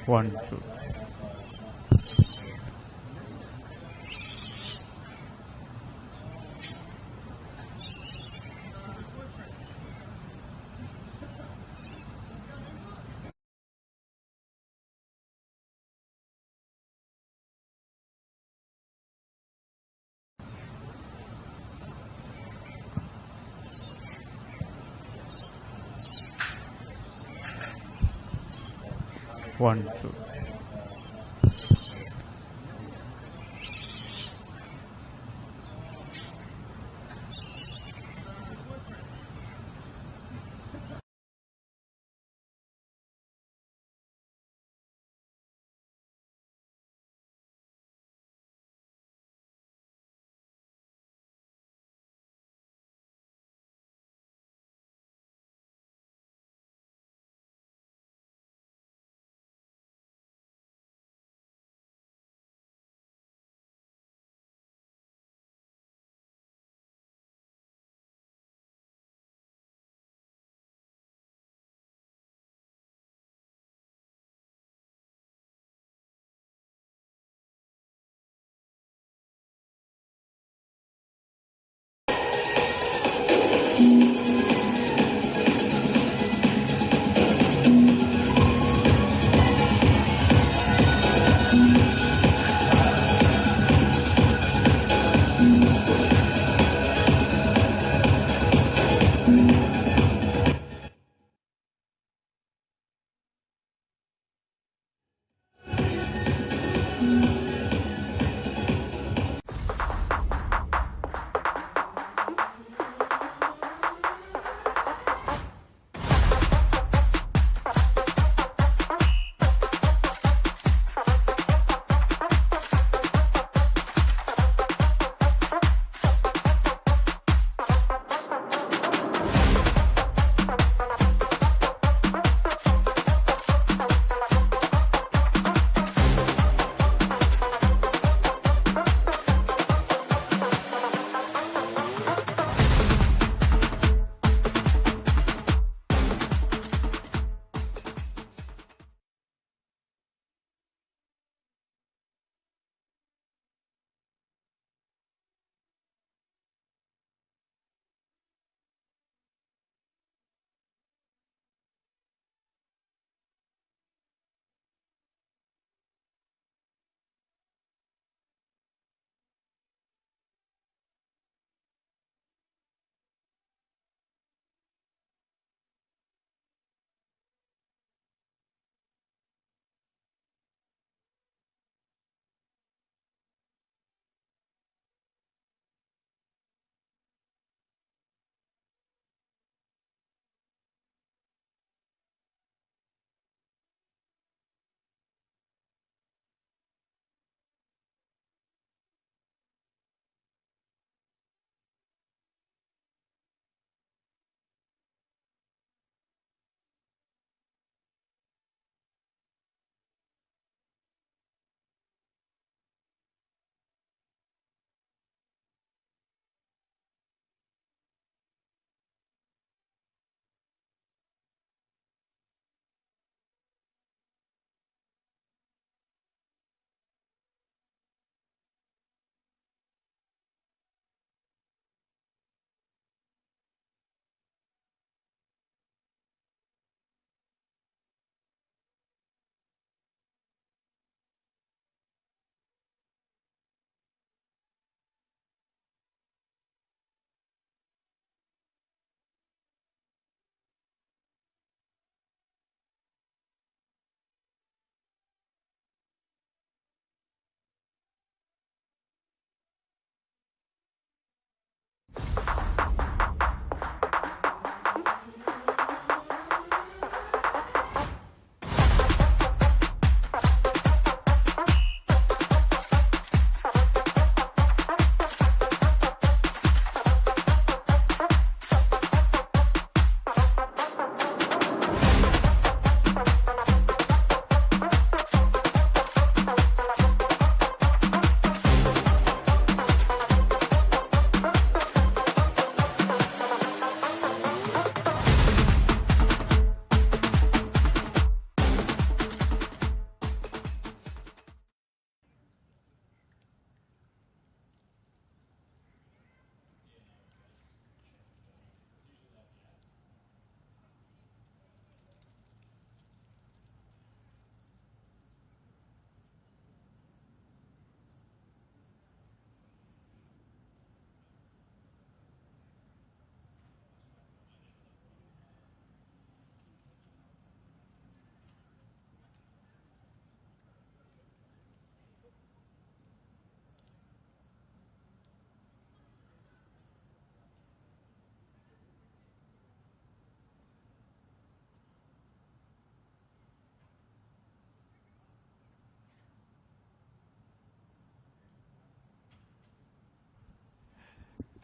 One, two. One, two.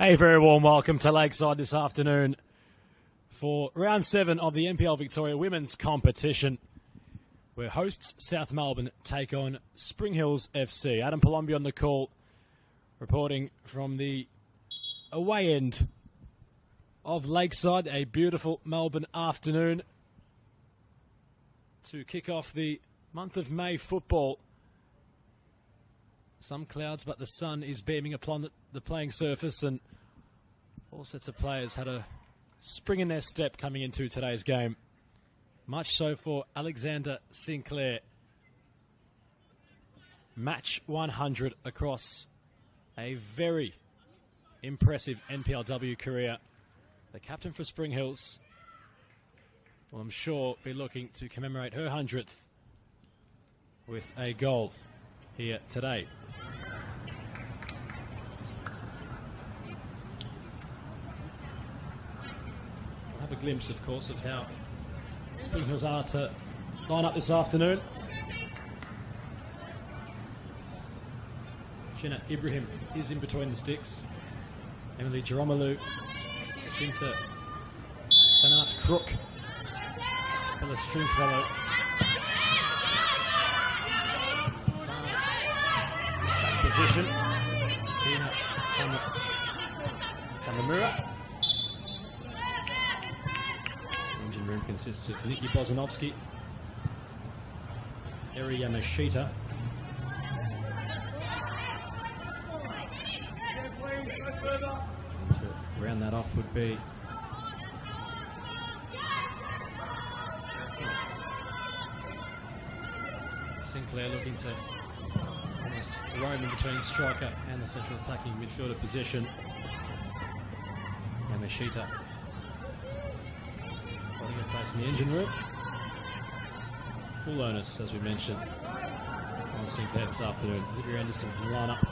A very warm welcome to Lakeside this afternoon for round 7 of the NPL Victoria Women's Competition, where hosts South Melbourne take on Spring Hills FC. Adam Palombi on the call, reporting from the away end of Lakeside. A beautiful Melbourne afternoon to kick off the month of May football. Some clouds, but the sun is beaming upon the playing surface, and all sets of players had a spring in their step coming into today's game. Much so for Alexander Sinclair. Match 100 across a very impressive NPLW career. The captain for Spring Hills will, I'm sure, be looking to commemorate her 100th with a goal here today. We'll have a glimpse, of course, of how Spring Hills are to line up this afternoon. Jenna Ibrahim is in between the sticks. Emily Jeromelu, Jacinta Tanat Crook, Bella Stringfellow. Back position, Kina Tamamura. Engine room consists of Nikki Bozanovsky, Eri Yamashita, and to round that off would be Sinclair, looking to almost roam in between striker and the central attacking midfielder position. Yamashita holding a place in the engine room. Full onus, as we mentioned, on Sinclair this afternoon. Olivia Anderson in the lineup.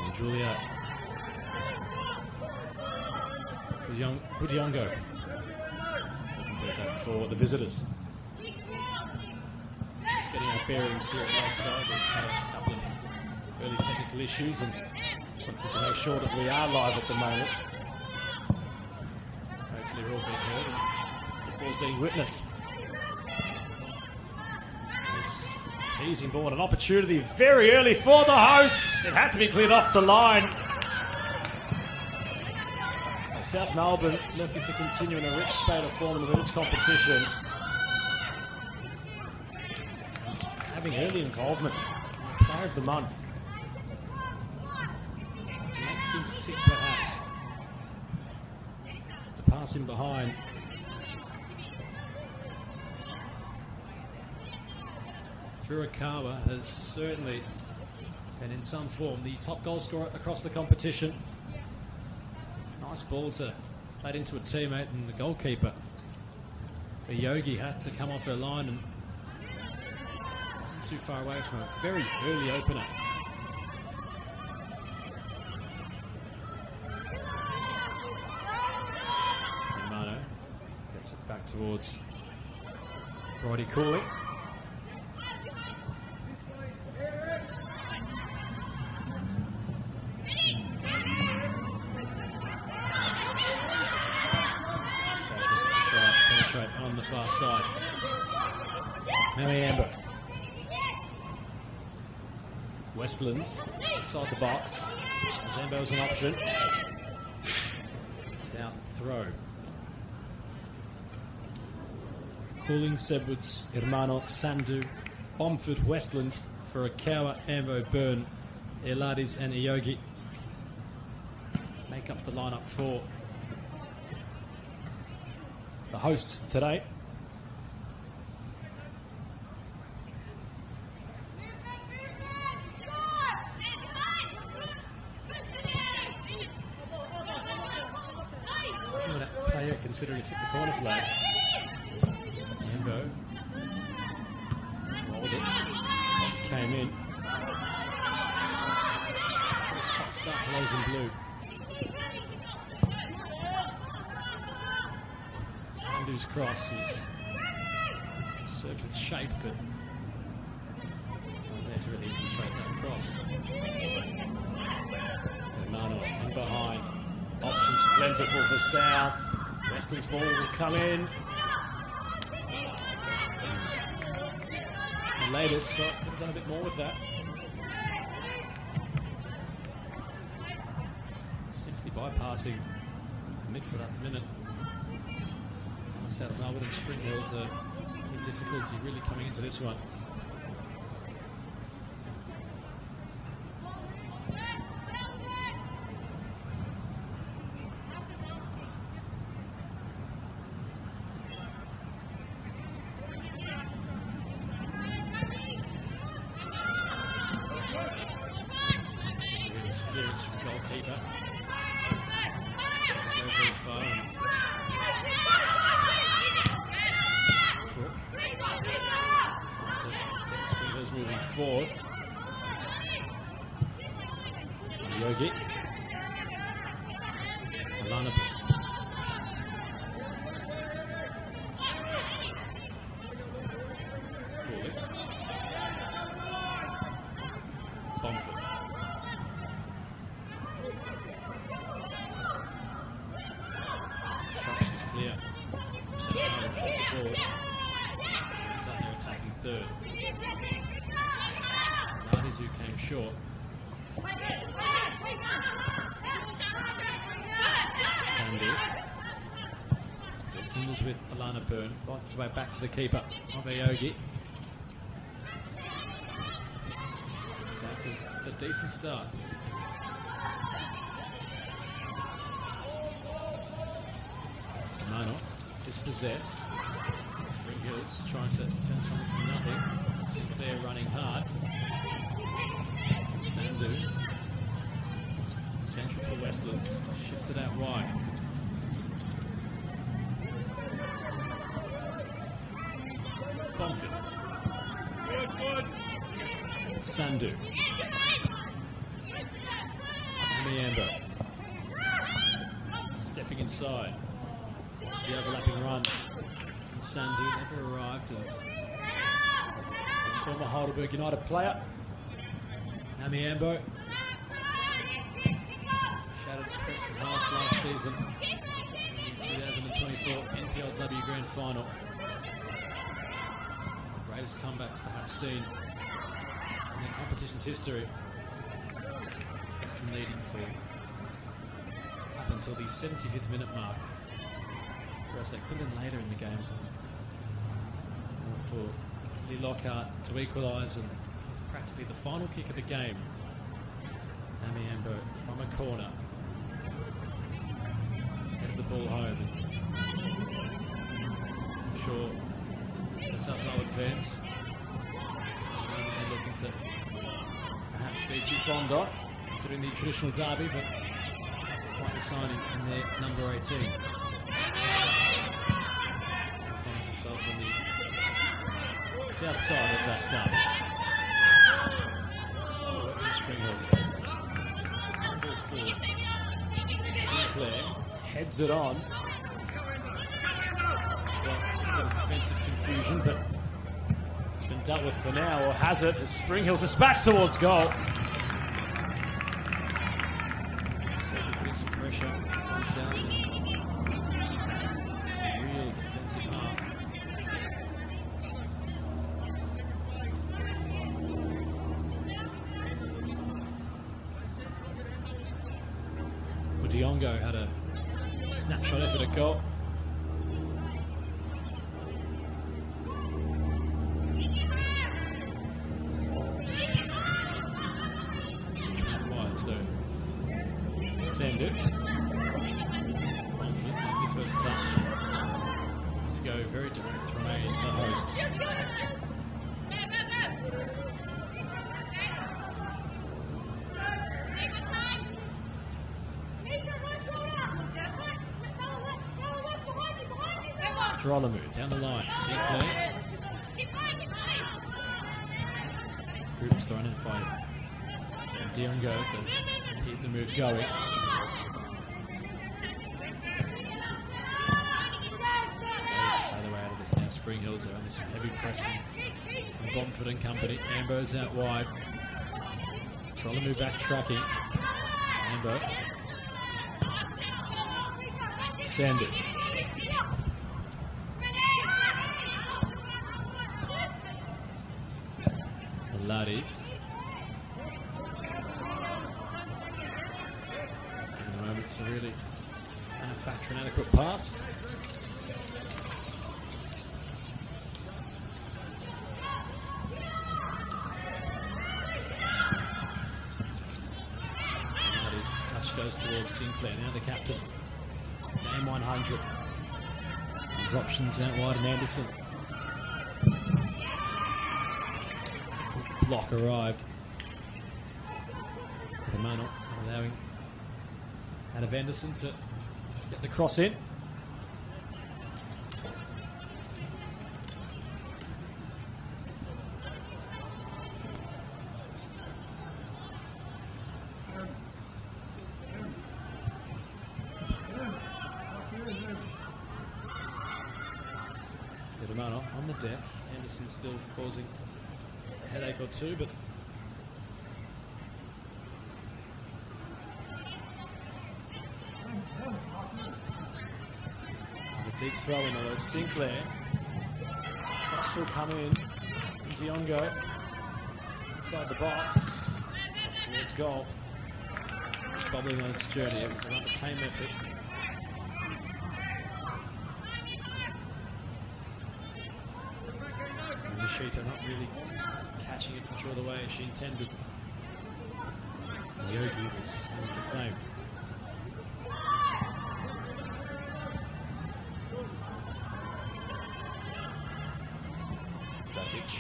And Julia Budiongo for the visitors. Just getting our bearings here at Lakeside. We've had a couple of early technical issues and wanted to make sure that we are live at the moment. Hopefully we're all being heard and football's being witnessed. This teasing ball, an opportunity very early for the hosts. It had to be cleared off the line. South Melbourne looking to continue in a rich spate of form in the women's competition. And having early involvement, player of the month. To make things tick perhaps. The pass in behind. Furukawa has certainly been in some form the top goal scorer across the competition. Nice ball to play it into a teammate, and the goalkeeper, Yogi, had to come off her line and wasn't too far away from a very early opener. Romano gets it back towards Bridie Cooley. On the far side. Mamie Amber. Westland inside the box. Zambo is an option. South throw. Cooling, Sebwoods, Hermano, Sandu, Bomford, Westland for Akawa, Ambo, Byrne, Eladis and Iyogi. Make up the lineup for the hosts today. Wasn't that player considering it took the corner flag? Ambo rolled it. Just came in. Hot start, Hellos in blue. Sandu's cross is served with shape, but not there to really infiltrate that cross. Mano in behind. Options plentiful for South. Westland's ball will come in. The latest, well, could have done a bit more with that. Simply bypassing the midfoot at the minute. South Melbourne and Spring Hills are in difficulty really coming into this one. Clearance from goalkeeper. Doesn't go very far. Crook trying to get Spring Hills moving forward. Yogi. Alana. Cooley. Bomford. Instructions clear. So now the ball. Turns out they're attacking third. Nardi's who came short. Sandy. Kindles with Alana Byrne. Finds its way back to the keeper of Aogi. South with a decent start. Mano dispossessed. Spring Hills trying to turn something from nothing. Sinclair running hard. Sandu. Central for Westlands. Shifted out wide. Bomford. Sandu. Amiambo. Stepping inside. The overlapping run from Sandu never arrived. And the former Heidelberg United player, Amiambo, shattered Preston Hearts last season in the 2024 NPLW Grand Final. The greatest comebacks perhaps seen in the competition's history. Preston leading for up until the 75th minute mark. Whereas they could have been later in the game. Or for Lee Lockhart to equalise, and practically the final kick of the game. Amiambo from a corner. Headed the ball home. I'm sure the South Melbourne fans they're looking to perhaps be too fond of, considering the traditional derby, but quite the signing in their number 18. Finds herself on the south side of that derby. From Spring Hills. Ball forward. Sinclair heads it on. Well, it's got a defensive confusion, but it's been dealt with for now, or has it, as Spring Hills dispatched towards goal. Certainly putting some pressure on South. Real defensive half. Diongo had a snapshot effort at goal. Wide, so Sandu. Confident, lovely first touch. To go very direct, remain the hosts. Gerolamo down the line. Sinclair. Groups thrown in by Diongo to keep the move going. Goes the other way out of this now. Spring Hills are under some heavy pressing from Bomford and company. Ambrose out wide. Gerolamo back tracking. Amber. Send it. The Laddies. In a moment to really manufacture an adequate pass. Goes towards Sinclair, now the captain. Game 100. His options out wide and Anderson. Block arrived. The Mano allowing out of Anderson to get the cross in. On the deck, Anderson still causing a headache or two, but a deep throw in there. Sinclair, cross will come in. Diongo inside the box towards goal. It's bubbling on its journey. It was a rather tame effort. Machita not really catching it much all the way as she intended. Yogi was able to claim. Davic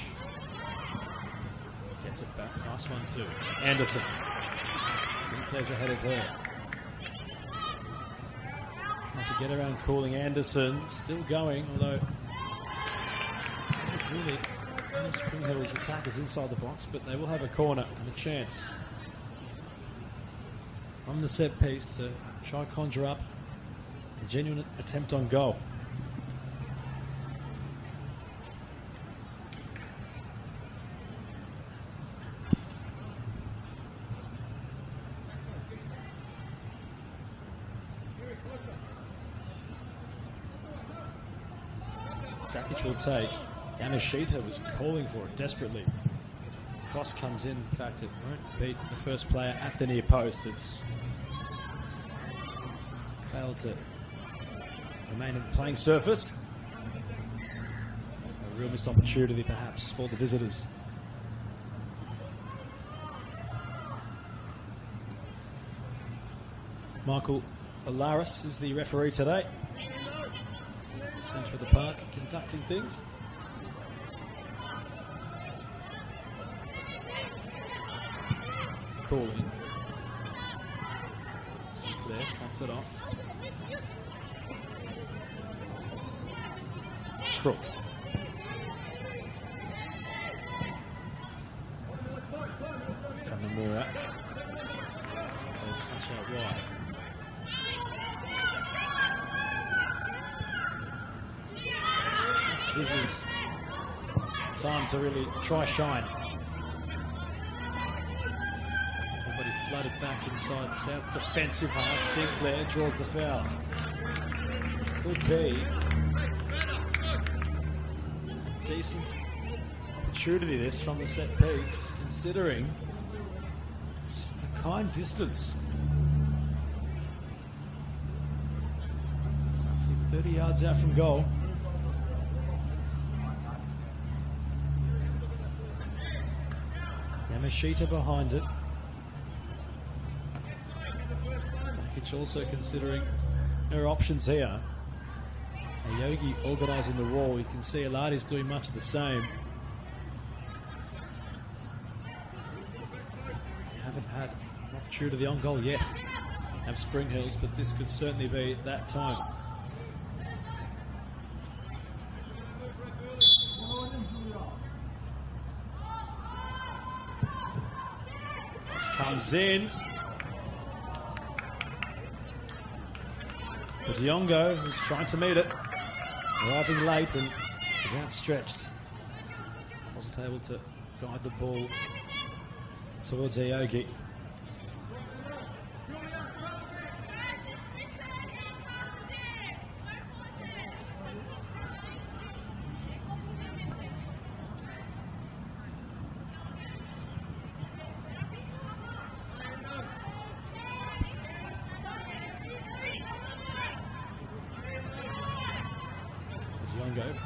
gets it back. Nice one too. Anderson. Sinclair's ahead of her. Trying to get around calling Anderson. Still going, although isn't really Spring Hill's attackers inside the box, but they will have a corner and a chance from the set piece to try conjure up a genuine attempt on goal. Dakic will take. Yamashita was calling for it desperately. Cross comes in. In fact, it won't beat the first player at the near post. It's failed to remain in the playing surface. A real missed opportunity, perhaps, for the visitors. Michael Alaris is the referee today. Centre of the park, conducting things. Calling. Sinclair cuts it off. Crook. Tamamura. Sinclair's touch out wide. It's visitors' time to really try shine. Flooded back inside South's defensive half. Sinclair draws the foul. Could be a decent opportunity this from the set piece, considering it's a kind distance. Roughly 30 yards out from goal. Yamashita behind it. Also considering her options here. Yogi organising the wall. You can see Aladi's doing much of the same. We haven't had an opportunity on goal yet. Have Spring Hills, but this could certainly be that time. This comes in. But Diongo is trying to meet it, arriving late and is outstretched. Wasn't able to guide the ball towards Aogi.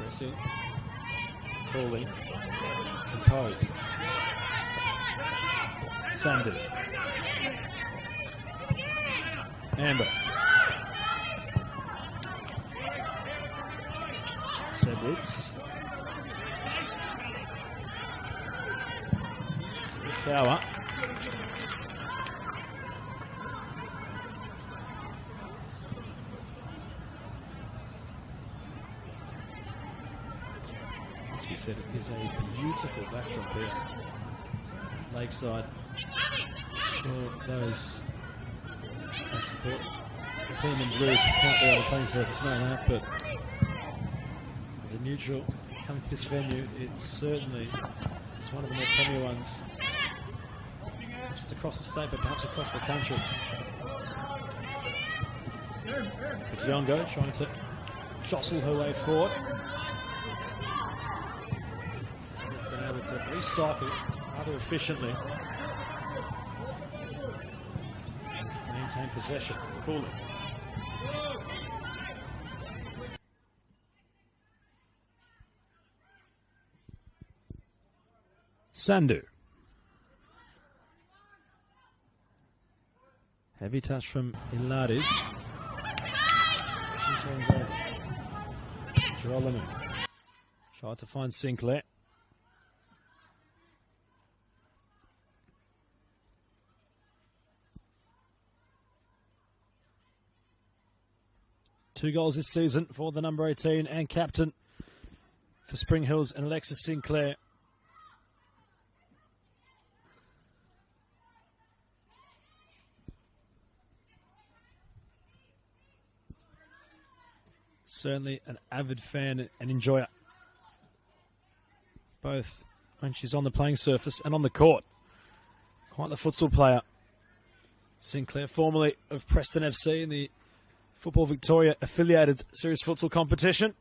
Pressing. Calling. Composed. Sandu. Amber. Sedwitz. Cower. As we said, it is a beautiful backdrop here. Lakeside. I'm sure those that support the team in blue can't be on the playing surface know that, but as a neutral coming to this venue, it certainly is one of the more premier ones, not just across the state, but perhaps across the country. Kiongo trying to jostle her way forward. Been able to recycle rather efficiently. Maintain possession. Coolly. Sandu. Heavy touch from Iladis. Turns over. Girolamo. Tried to find Sinclair. Two goals this season for the number 18 and captain for Spring Hills and Alexis Sinclair. Certainly an avid fan and enjoyer, both when she's on the playing surface and on the court. Quite the futsal player. Sinclair, formerly of Preston FC in the Football Victoria affiliated series futsal competition.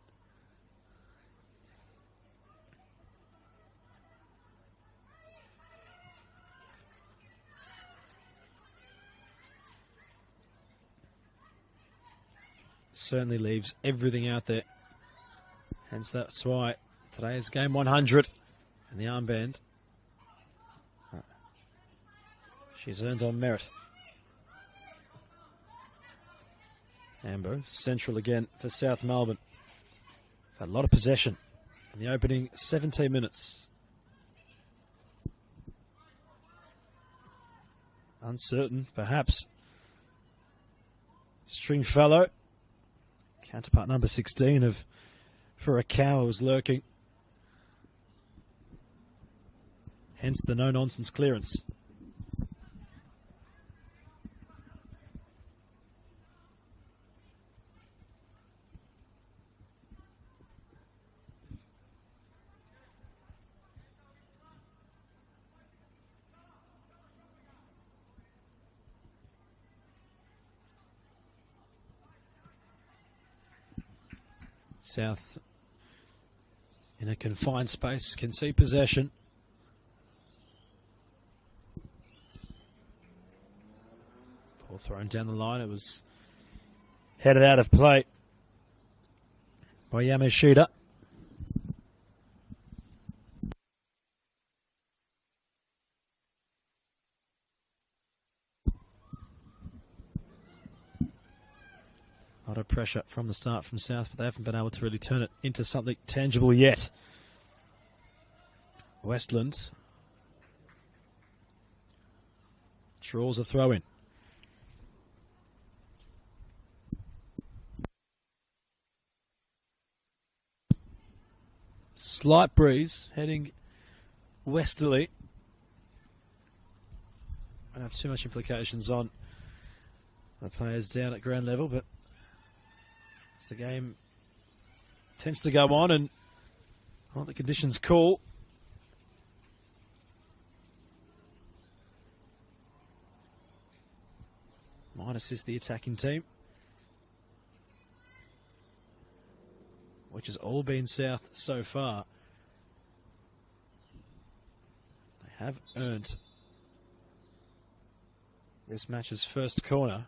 Certainly leaves everything out there. Hence that's why today is game 100 and the armband she's earned on merit. Amber, central again for South Melbourne. Had a lot of possession in the opening 17 minutes. Uncertain, perhaps. Stringfellow, counterpart number 16 of Furukawa, was lurking. Hence the no-nonsense clearance. South, in a confined space, can see possession. Ball thrown down the line. It was headed out of play by Yamashita. A lot of pressure from the start from South, but they haven't been able to really turn it into something tangible yet. Westland draws a throw in. Slight breeze heading westerly. Won't have too much implications on the players down at ground level, but as the game tends to go on and the conditions cool, might assist the attacking team, which has all been South so far. They have earned this match's first corner.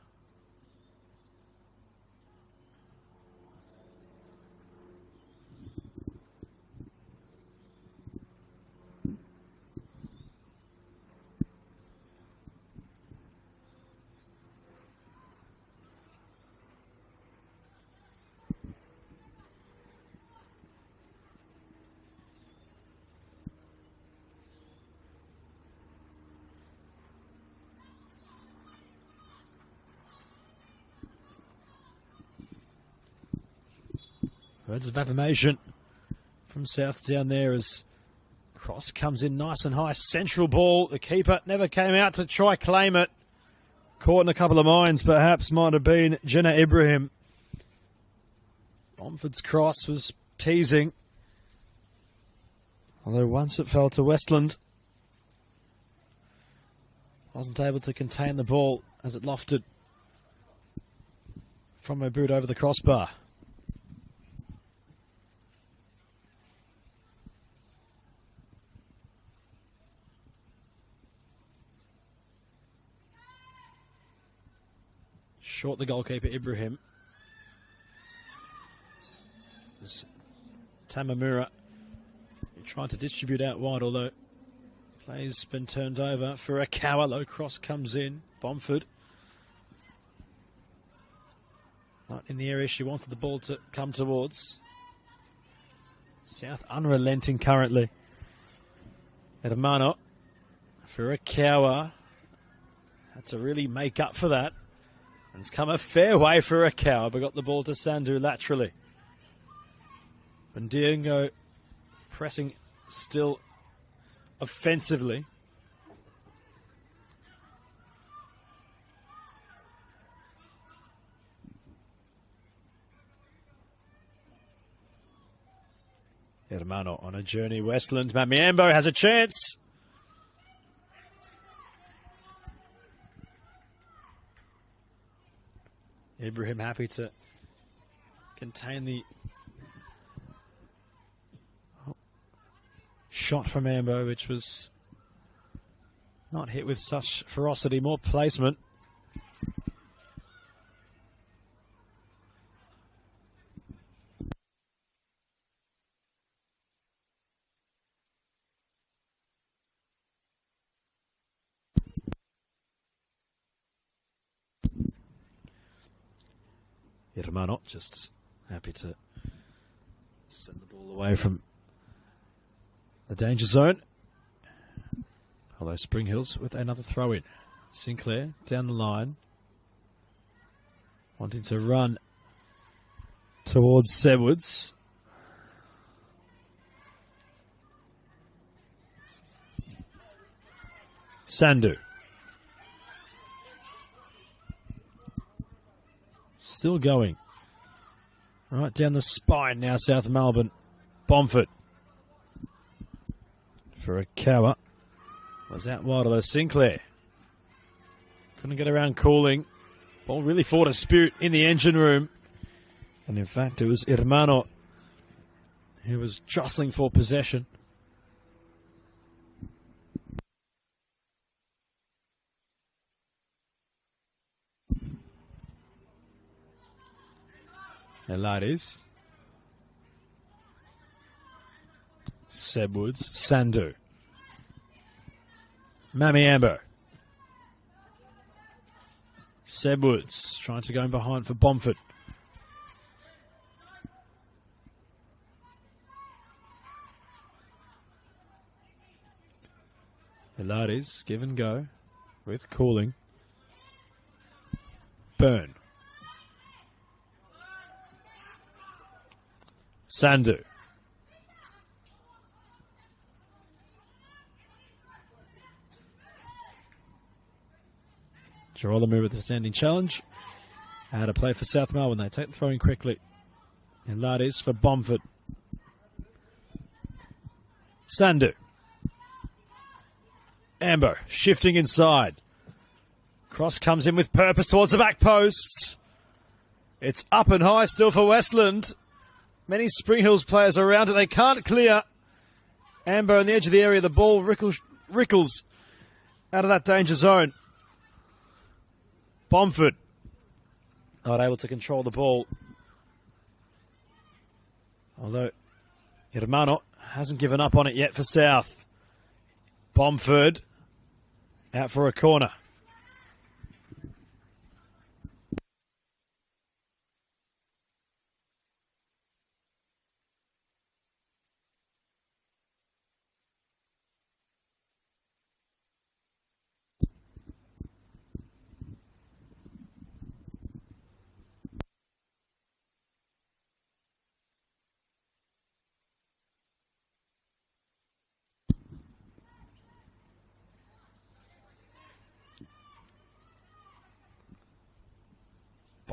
Words of affirmation from South down there as cross comes in nice and high. Central ball. The keeper never came out to try claim it. Caught in a couple of minds, perhaps might have been Jenna Ibrahim. Bomford's cross was teasing. Although once it fell to Westland, wasn't able to contain the ball as it lofted from her boot over the crossbar. Short the goalkeeper, Ibrahim. Tamamura trying to distribute out wide, although play's been turned over. For a cower, low cross comes in. Bomford. Not in the area she wanted the ball to come towards. South unrelenting currently. Hermano. For a cower. Had to really make up for that. And it's come a fair way for a cow, but got the ball to Sandu laterally. Bandiengo pressing still offensively. Hermano on a journey. Westland. Mamiambo has a chance. Ibrahim happy to contain the shot from Ambo, which was not hit with such ferocity, more placement. Hermano just happy to send the ball away from the danger zone. Hello, Spring Hills with another throw in. Sinclair down the line, wanting to run towards Sedwards. Sandu. Still going. Right down the spine now, South Melbourne. Bomford. For a cower. Was out wide, although Sinclair couldn't get around Cooling. Ball really fought a spirit in the engine room. And in fact, it was Hermano who was jostling for possession. Elaris. Sedwards. Sandu. Mamiambo. Sedwards trying to go in behind for Bomford. Elaris, give and go with Cooling. Burn. Sandu. Girolamo with the standing challenge. How to play for South Melbourne. They take the throw in quickly. And that is for Bomford. Sandu. Ambo shifting inside. Cross comes in with purpose towards the back posts. It's up and high still for Westland. Many Spring Hills players around it. They can't clear. Amber on the edge of the area. The ball rickles out of that danger zone. Bomford not able to control the ball. Although Hermano hasn't given up on it yet for South. Bomford out for a corner.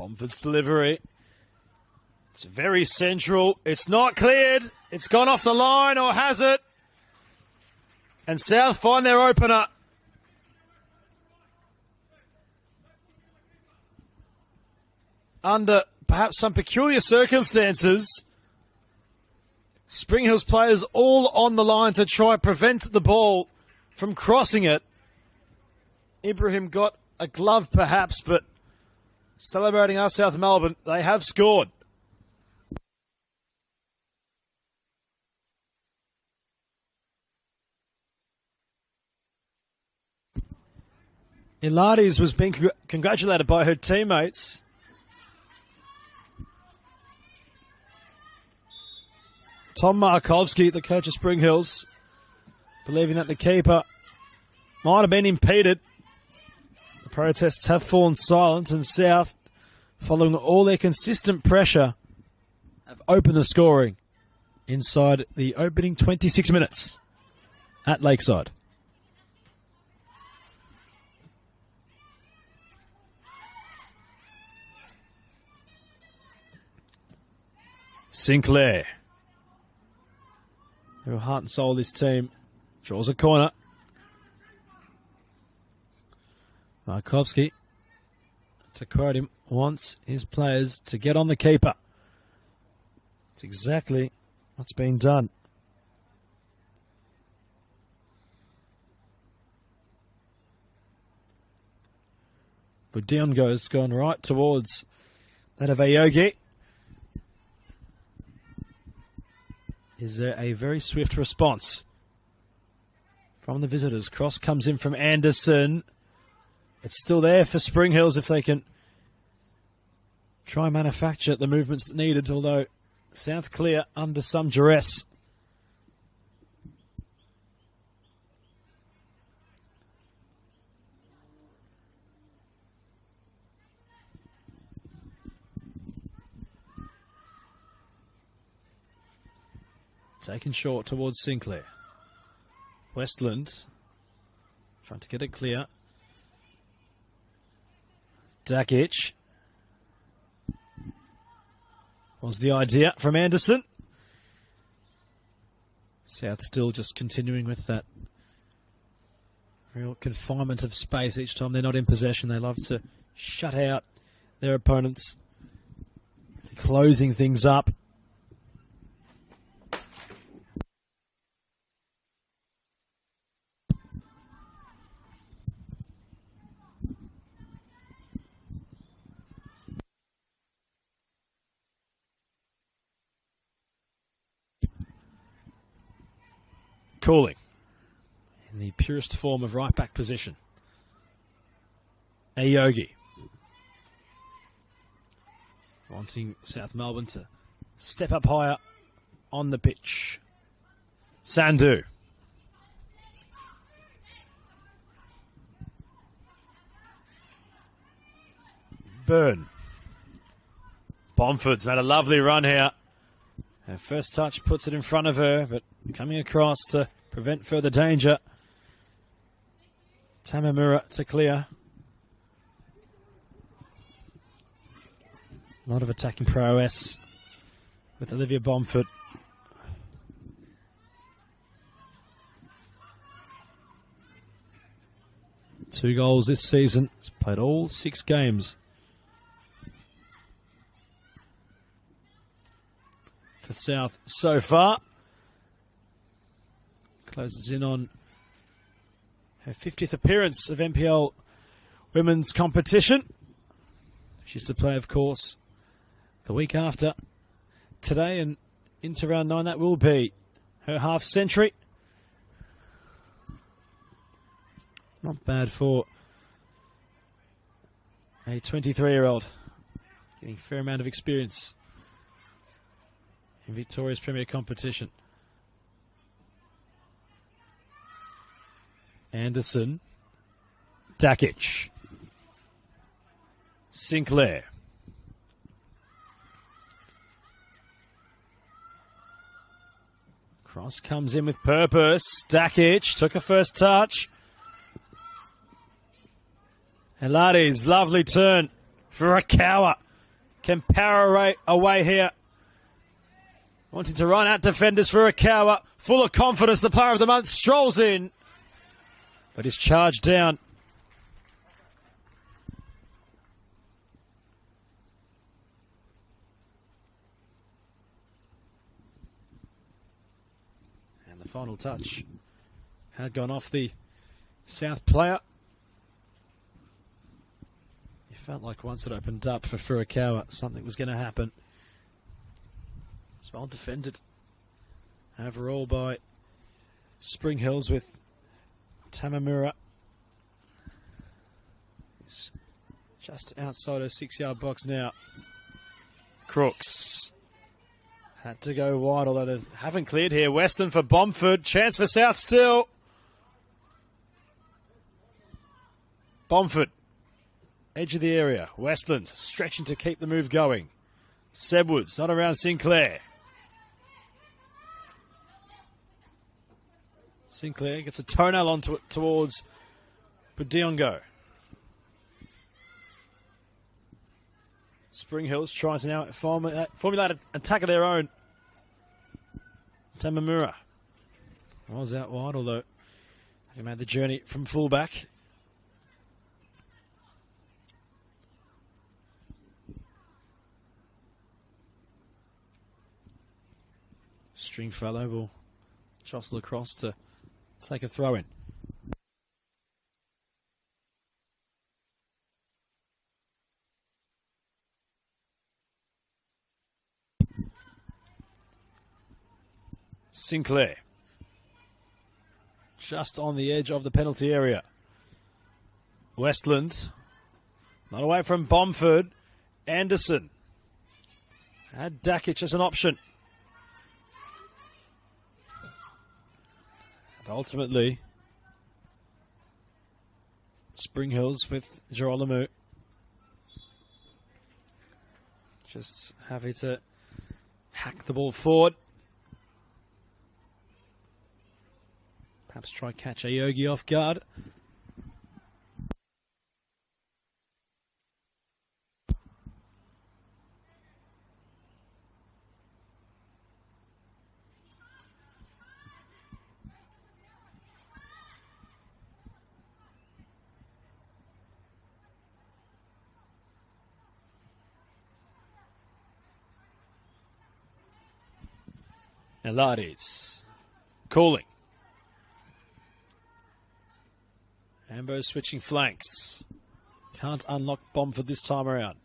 Bomford's delivery. It's very central. It's not cleared. It's gone off the line, or has it? And South find their opener. Under perhaps some peculiar circumstances, Spring Hills players all on the line to try prevent the ball from crossing it. Ibrahim got a glove perhaps, but celebrating our South Melbourne, they have scored. Ilades was being congratulated by her teammates. Tom Markovski, the coach of Spring Hills, believing that the keeper might have been impeded. The protests have fallen silent, and South, following all their consistent pressure, have opened the scoring inside the opening 26 minutes at Lakeside. Sinclair, who heart and soul this team, draws a corner. Markovski, to quote him, wants his players to get on the keeper. It's exactly what's been done. Budiongo's gone right towards that of Ayogi. Is there a very swift response from the visitors? Cross comes in from Anderson. It's still there for Spring Hills if they can try and manufacture the movements needed, although South clear under some duress. Taken short towards Sinclair. Westland trying to get it clear. Dakic was the idea from Anderson. South still just continuing with that real confinement of space each time they're not in possession. They love to shut out their opponents, closing things up. Cooling in the purest form of right back position. Ayogi wanting South Melbourne to step up higher on the pitch. Sandhu. Burn. Bomford's made a lovely run here. Her first touch puts it in front of her, but coming across to prevent further danger. Tamamura to clear. A lot of attacking prowess with Olivia Bomford. Two goals this season. She's played all 6 games for South so far. Closes in on her 50th appearance of NPL women's competition. She's to play, of course, the week after today and into round 9. That will be her half century. Not bad for a 23-year-old. Getting a fair amount of experience in Victoria's Premier competition. Anderson. Dakic. Sinclair. Cross comes in with purpose. Dakic took a first touch. Elades, lovely turn for Rakawa. can power away here. Wanting to run out defenders for Furukawa. Full of confidence, the player of the month strolls in. But is charged down. And the final touch had gone off the South player. It felt like once it opened up for Furukawa, something was going to happen. It's well defended overall by Spring Hills with Tamamura. He's just outside her 6-yard box now. Crooks had to go wide, although they haven't cleared here. Western for Bomford. Chance for South still. Bomford, edge of the area. Westland stretching to keep the move going. Sebwoods not around Sinclair. Sinclair gets a toenail on towards Budiongo. Spring Hills trying to now formulate an attack of their own. Tamamura was out wide, although he made the journey from fullback. Stringfellow will jostle across to take a throw in. Sinclair just on the edge of the penalty area. Westland not away from Bomford. Anderson had Dakic as an option. Ultimately, Spring Hills with Girolamo just happy to hack the ball forward. Perhaps try and catch Aogi off guard. Elades calling. Ambo switching flanks. Can't unlock Bomford this time around.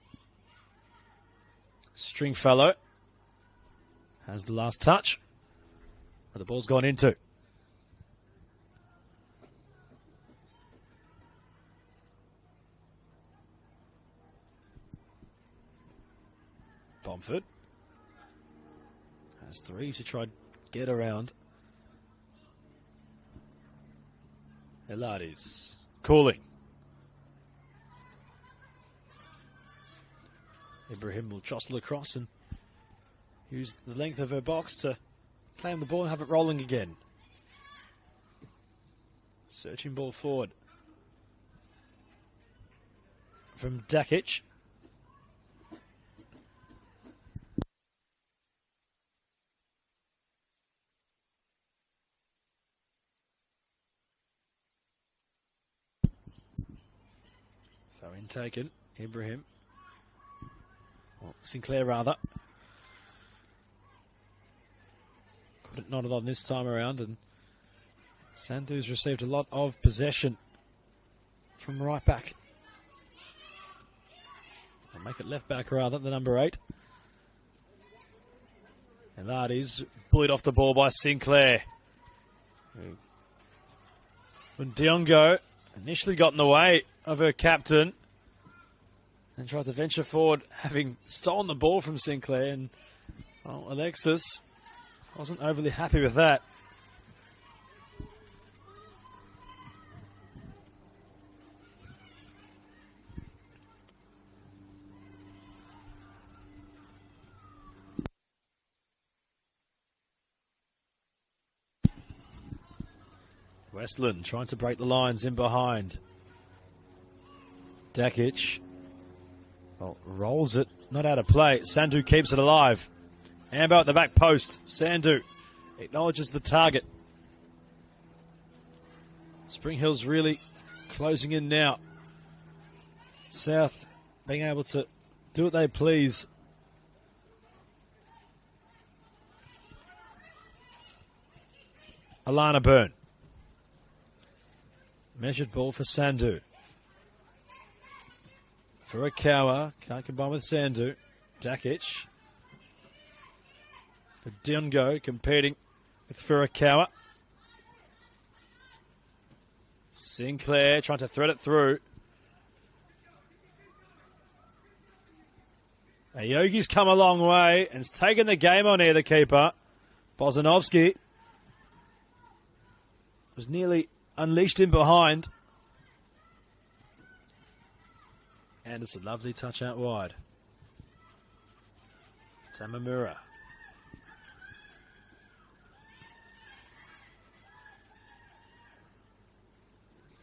Stringfellow has the last touch. But the ball's gone into. Bomford has 3 to try and get around. Elades calling. Ibrahim will jostle across and use the length of her box to claim the ball and have it rolling again. Searching ball forward from Dakic. Throw in taken. Ibrahim. Well, Sinclair rather. Got it nodded on this time around, and Sandhu's received a lot of possession from right back. I'll make it left back rather, the number 8. And that is bullied off the ball by Sinclair. When Diongo initially got in the way of her captain and tried to venture forward, having stolen the ball from Sinclair, and well, Alexis wasn't overly happy with that. Westland trying to break the lines in behind. Dakic, well, rolls it not out of play. Sandhu keeps it alive. Ambo at the back post. Sandhu acknowledges the target. Spring Hills really closing in now. South being able to do what they please. Alana Byrne. Measured ball for Sandhu. Furukawa can't combine with Sandhu. Dakic. Diongo competing with Furukawa. Sinclair trying to thread it through. Now, Yogi's come a long way and has taken the game on here, the keeper. Bozanovsky was nearly unleashed in behind. And it's a lovely touch out wide. Tamamura.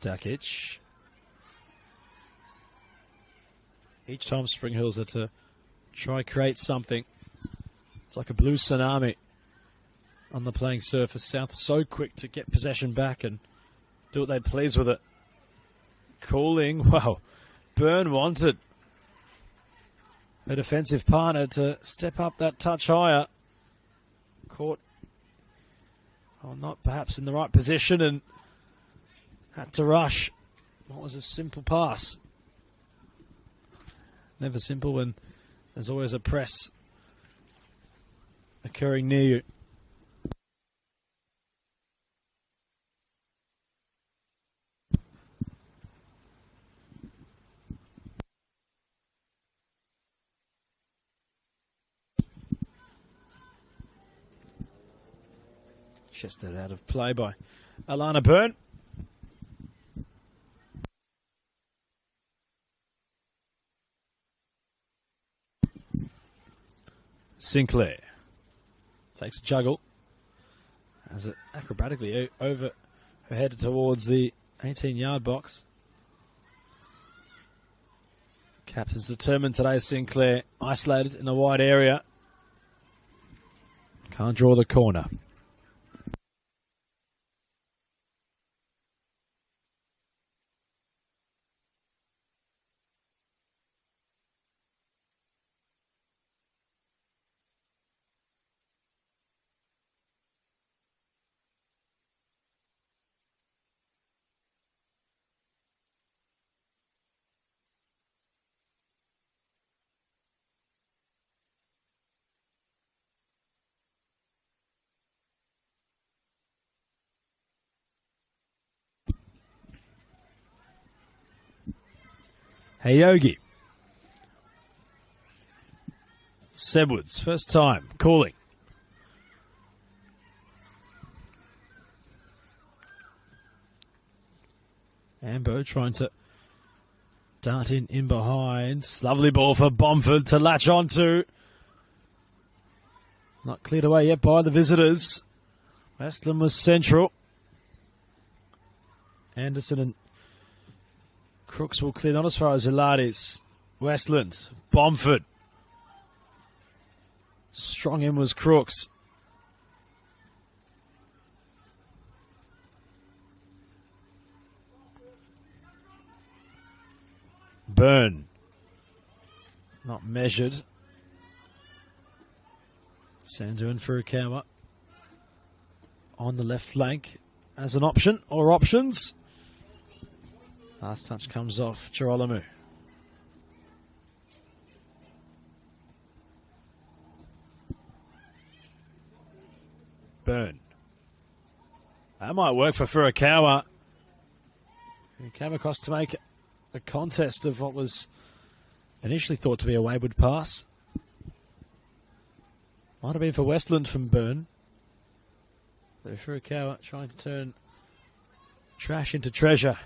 Dakic. Each time Spring Hills are to try create something. It's like a blue tsunami on the playing surface. South so quick to get possession back and do what they please with it. Cooling. Wow. Byrne wanted a defensive partner to step up that touch higher. Caught, well, not perhaps in the right position and had to rush. What was a simple pass? Never simple when there's always a press occurring near you. Chested out of play by Alana Byrne. Sinclair takes a juggle as it acrobatically over her head towards the 18-yard box. Caps is determined today, Sinclair. Isolated in a wide area. Can't draw the corner. Hey Yogi. Sebwoods, first time, calling. Ambo trying to dart in behind. Lovely ball for Bomford to latch onto. Not cleared away yet by the visitors. Westland was central. Anderson and Crooks will clear, not as far as Hilardes. Westland, Bomford. Strong in was Crooks. Byrne. Not measured. Sandhu and Furukawa on the left flank as an option or options. Last touch comes off Girolamo. Byrne. That might work for Furukawa. He came across to make a contest of what was initially thought to be a wayward pass. Might have been for Westland from Byrne. So Furukawa trying to turn trash into treasure.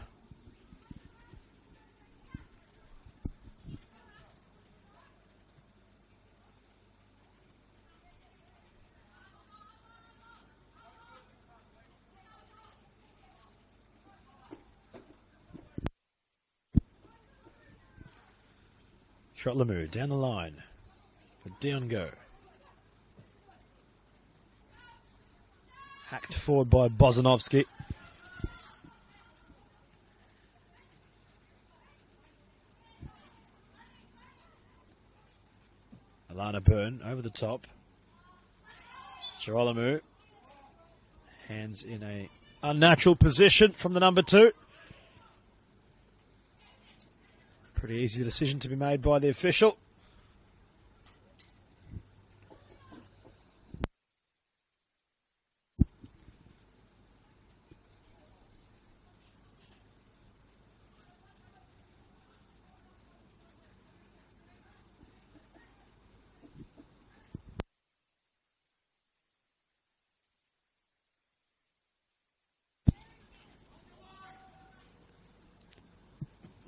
Trotlamu down the line. for Diongo. Hacked forward by Bozanovsky. Alana Byrne over the top. Girolamo. Hands in a unnatural position from the number 2. Pretty easy decision to be made by the official.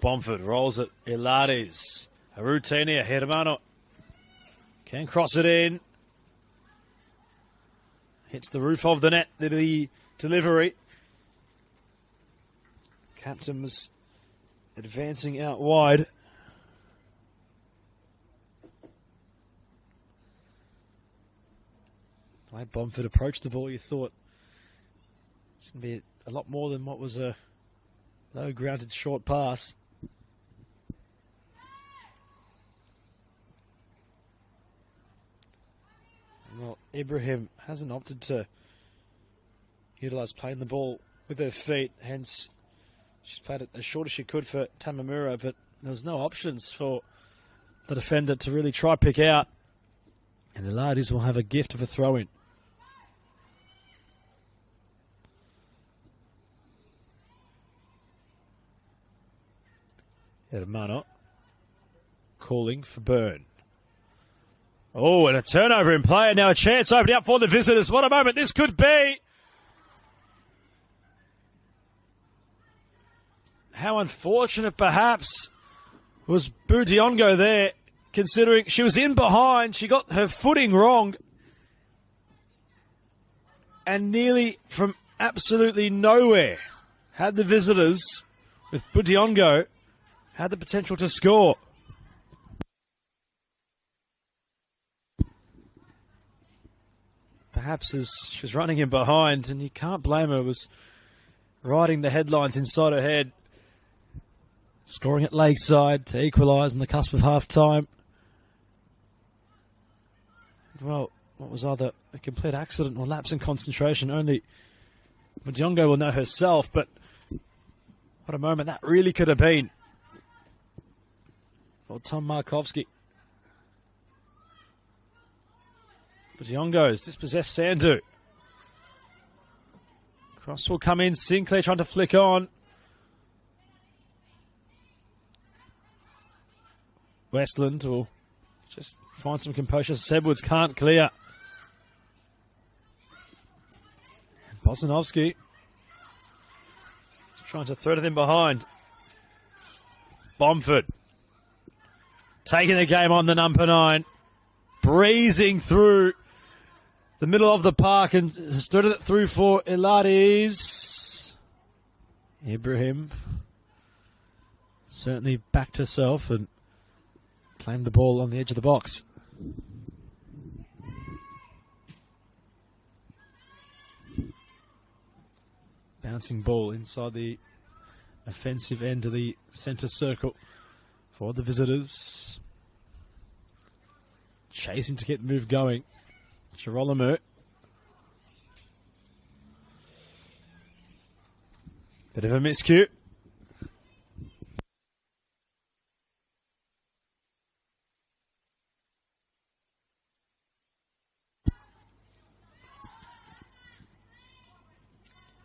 Bomford rolls it. Ilades. Arutini, Hermano. Can cross it in. Hits the roof of the net. The delivery. Captain was advancing out wide. The way Bomford approached the ball, you thought it's going to be a lot more than what was a low grounded short pass. Well, Ibrahim hasn't opted to utilise playing the ball with her feet, hence she's played it as short as she could for Tamamura, but there was no options for the defender to really try pick out. And the ladies will have a gift of a throw-in. Hermano calling for Byrne. Oh, and a turnover in play, and now a chance opening up for the visitors. What a moment this could be. How unfortunate, perhaps, was Budiongo there, considering she was in behind. She got her footing wrong. And nearly from absolutely nowhere had the visitors, with Budiongo, had the potential to score. Perhaps as she was running in behind, and you can't blame her, was riding the headlines inside her head. Scoring at Lakeside to equalise on the cusp of half-time. Well, what was either a complete accident or lapse in concentration? Only Budiongo will know herself, but what a moment that really could have been for Tom Markovsky. Budiongo's dispossessed Sandhu. Cross will come in. Sinclair trying to flick on. Westland will just find some composure. Sebwoods can't clear. And Bozanovsky trying to thread it in behind. Bomford taking the game on the number 9. Breezing through the middle of the park and threaded it through for Ilades. Ibrahim certainly backed herself and claimed the ball on the edge of the box. Bouncing ball inside the offensive end of the centre circle for the visitors. Chasing to get the move going. Girolamo. Bit of a miscue.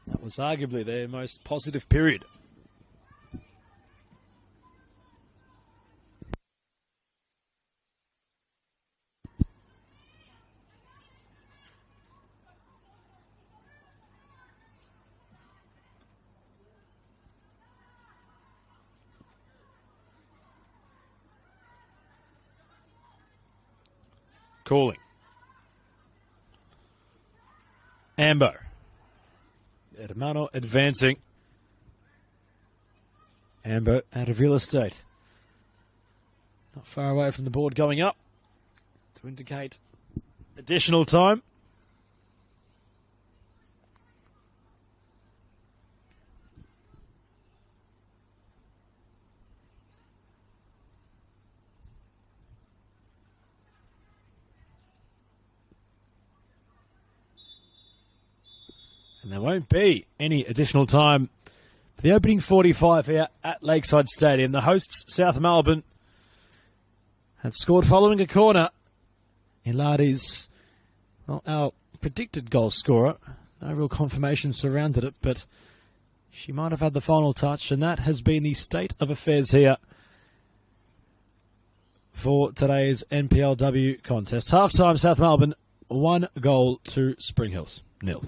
That was arguably their most positive period. Calling. Ambo. Hermano advancing. Ambo out of real estate. Not far away from the board going up. to indicate additional time. And there won't be any additional time for the opening 45 here at Lakeside Stadium. The hosts, South Melbourne, had scored following a corner. Iladi's, well, our predicted goal scorer. No real confirmation surrounded it, but she might have had the final touch, and that has been the state of affairs here for today's NPLW contest. Half-time, South Melbourne, 1 goal to Spring Hills, 0.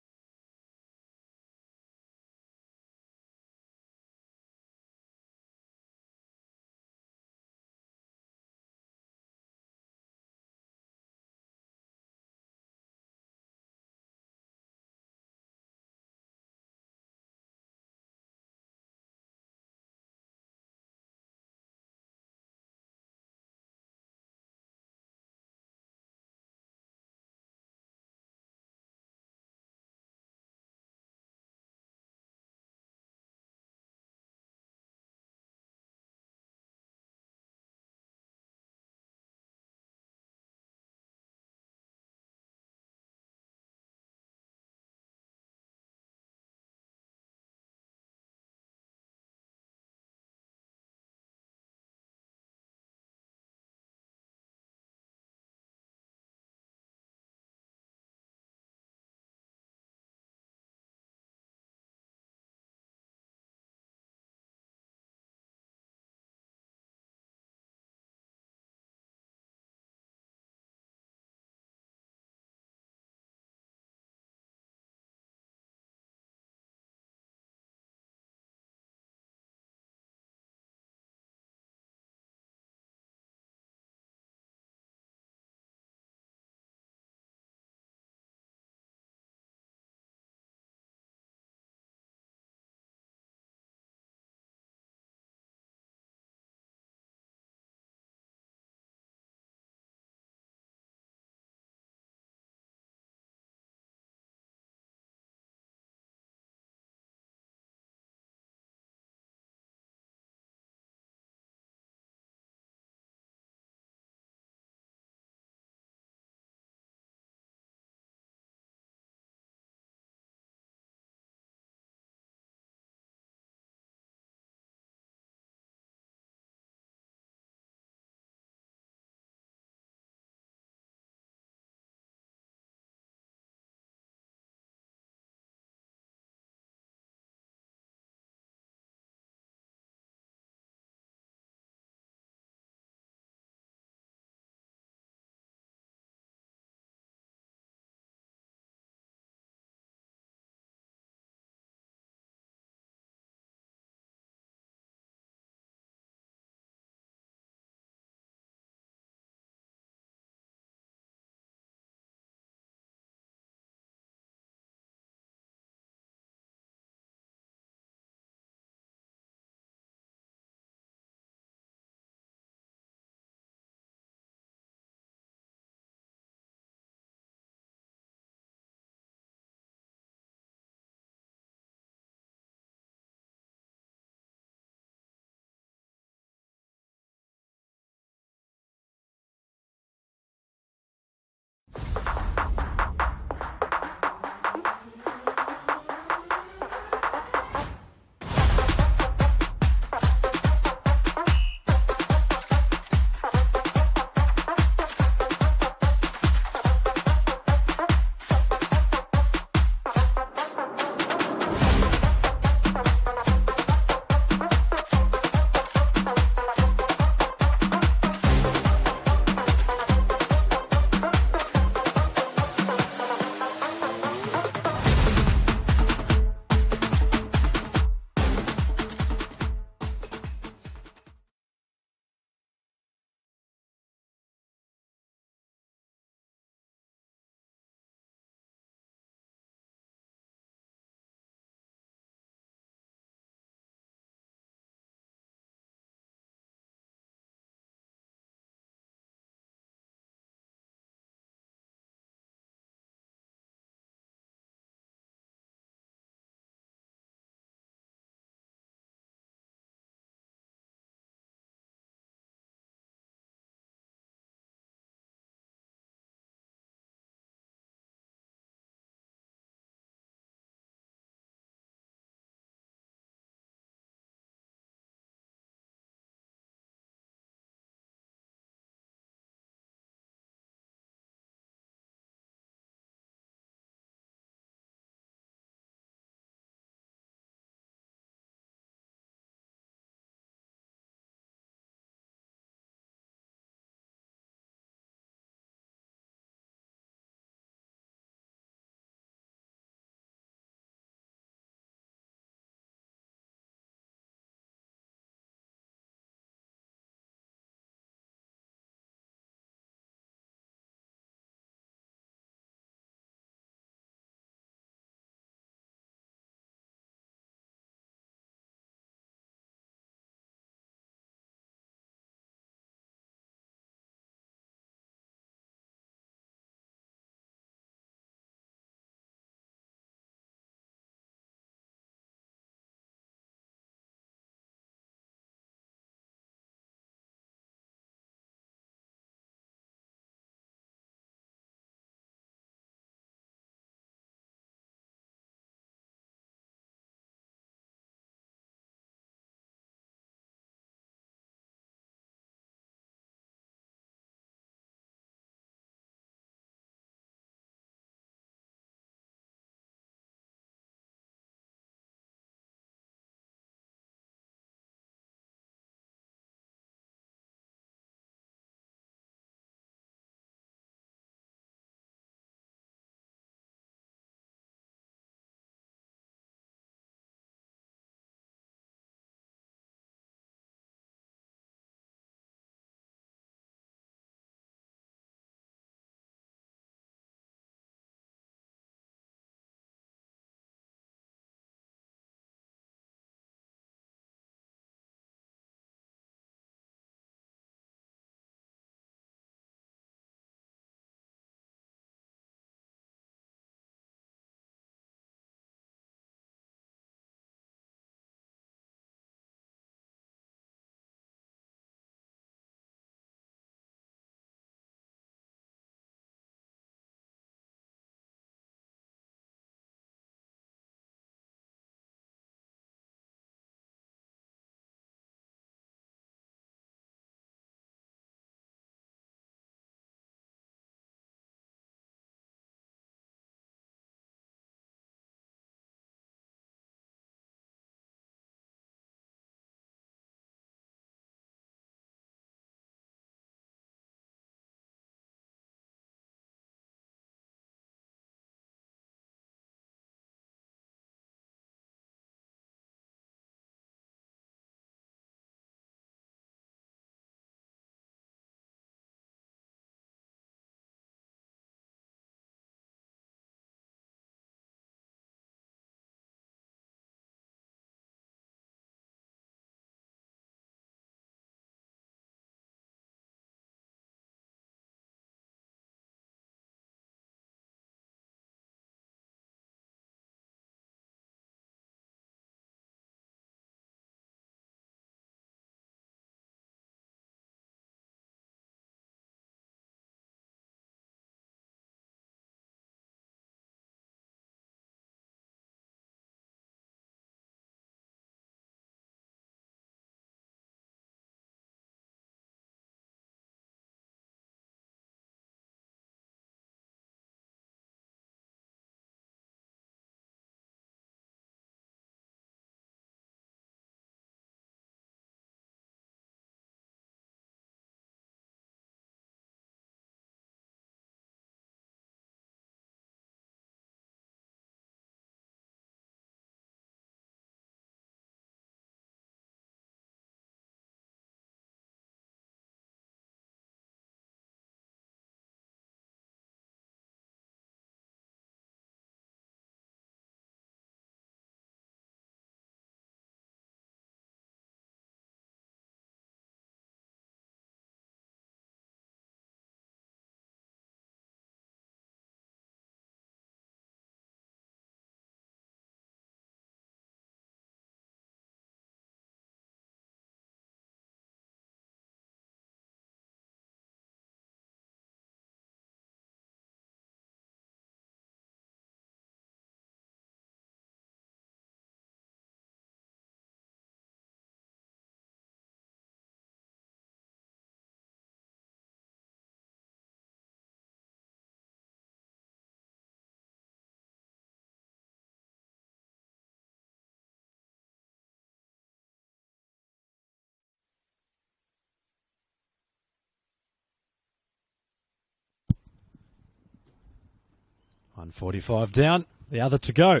1:45 down, the other to go.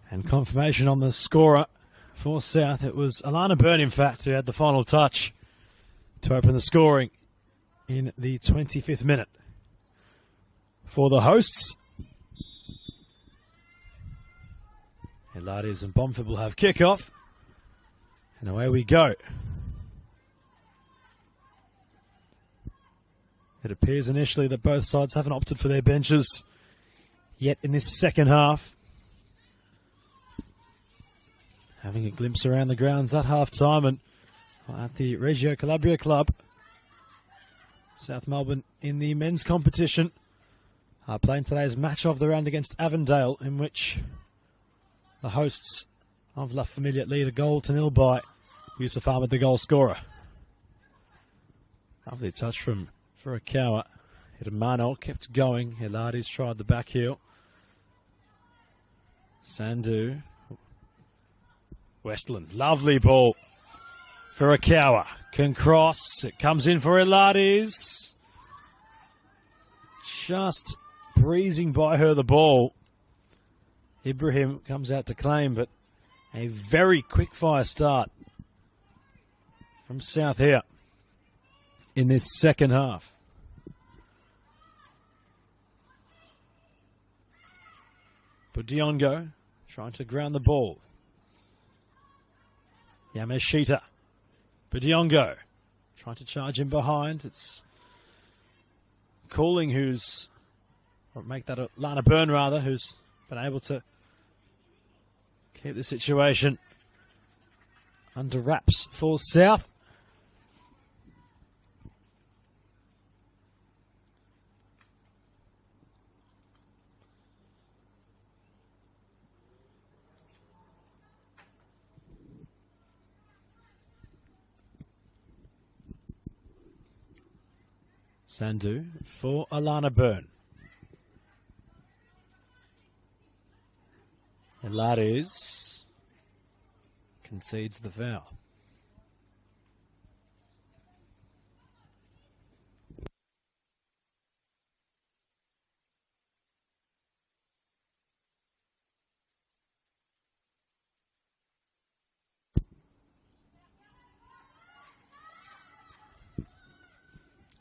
And confirmation on the scorer for South. It was Alana Byrne, in fact, who had the final touch to open the scoring in the 25th minute. For the hosts, Hilarious and Bomford will have kickoff. And away we go. It appears initially that both sides haven't opted for their benches yet in this second half. Having a glimpse around the grounds at half-time and at the Reggio Calabria Club. South Melbourne in the men's competition are playing today's match of the round against Avondale, in which the hosts of La Familia lead a 1-0 by Yusuf Ahmed, the goal scorer. Lovely touch from Furukawa. Hermano kept going. Hilari's tried the back heel. Sandu. Westland, lovely ball. Furukawa can cross. It comes in for Hilari's. Just breezing by her the ball. Ibrahim comes out to claim, but a very quick fire start from South here in this second half. Budiongo trying to ground the ball. Yamashita. Budiongo trying to charge him behind. It's Cooling who's, or make that Lana Byrne rather, who's been able to keep the situation under wraps for South. Sandu for Alana Byrne. Hilari's concedes the foul.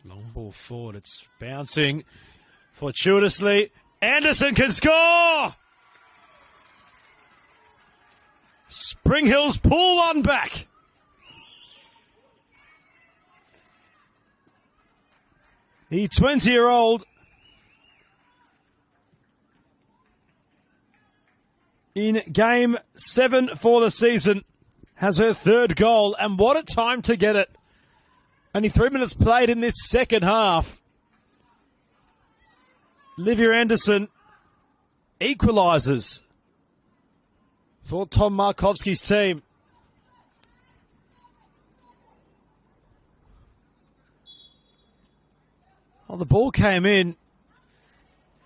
Long ball forward, it's bouncing fortuitously. Anderson can score! Spring Hills pull one back. The 20-year-old in game 7 for the season has her third goal, and what a time to get it. Only 3 minutes played in this second half. Livia Anderson equalises for Tom Markovsky's team. Well, the ball came in.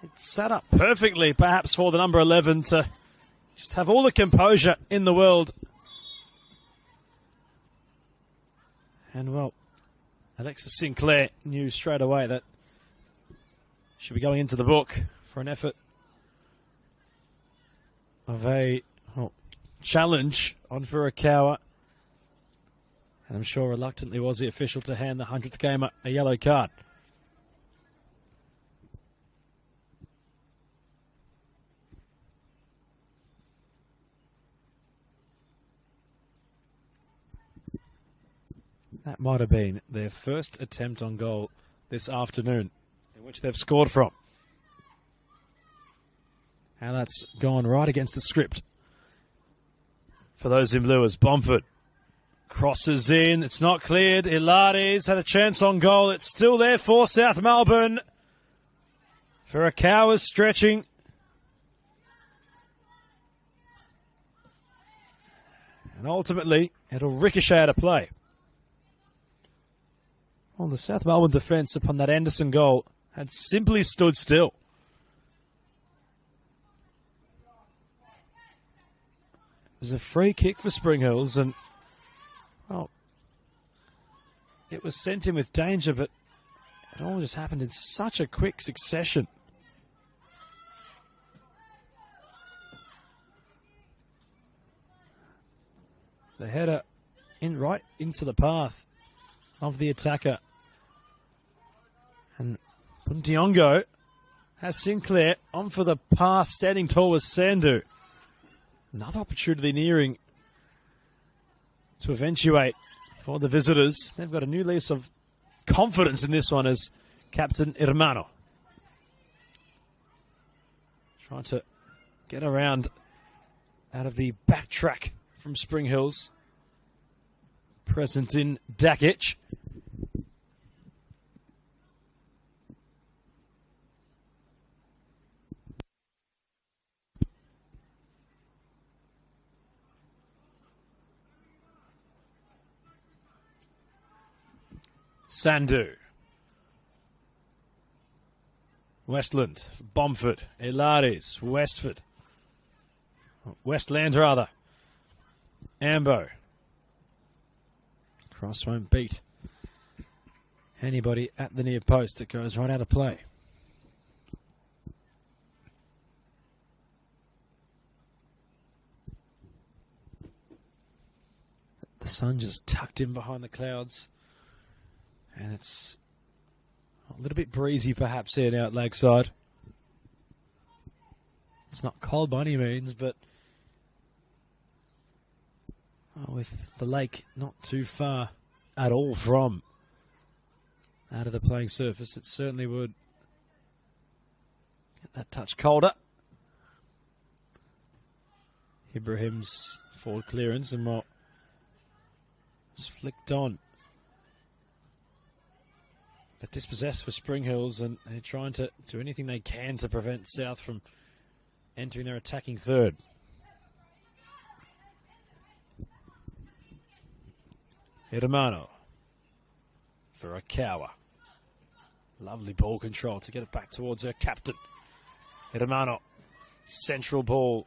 It sat up perfectly, perhaps, for the number 11 to just have all the composure in the world. And, well, Alexis Sinclair knew straight away that she'd be going into the book for an effort of a challenge on Furukawa. And I'm sure reluctantly was the official to hand the 100th gamer a yellow card. That might have been their first attempt on goal this afternoon, in which they've scored from. And that's gone right against the script for those in blue as Bomford crosses in. It's not cleared. Hilari's had a chance on goal. It's still there for South Melbourne. Furukawa's stretching. And ultimately, it'll ricochet out of play. Well, the South Melbourne defence upon that Anderson goal had simply stood still. It was a free kick for Spring Hills, and, well, it was sent in with danger, but it all just happened in such a quick succession. The header right into the path of the attacker. And Buntiongo has Sinclair on for the pass, standing tall with Sandu. Another opportunity nearing to eventuate for the visitors. They've got a new lease of confidence in this one as Captain Hermano. Trying to get around out of the backtrack from Spring Hills. Present in Dakic. Sandu. Westland, Bomford, Elaris, Westland rather. Ambo. Cross won't beat anybody at the near post. It goes right out of play. The sun just tucked in behind the clouds. And it's a little bit breezy perhaps here now at Lakeside. It's not cold by any means, but with the lake not too far at all from out of the playing surface, it certainly would get that touch colder. Ibrahim's forward clearance and what was flicked on. But dispossessed for Spring Hills, and they're trying to do anything they can to prevent South from entering their attacking third. Hermano for Akawa. Lovely ball control to get it back towards her captain. Hermano, central ball,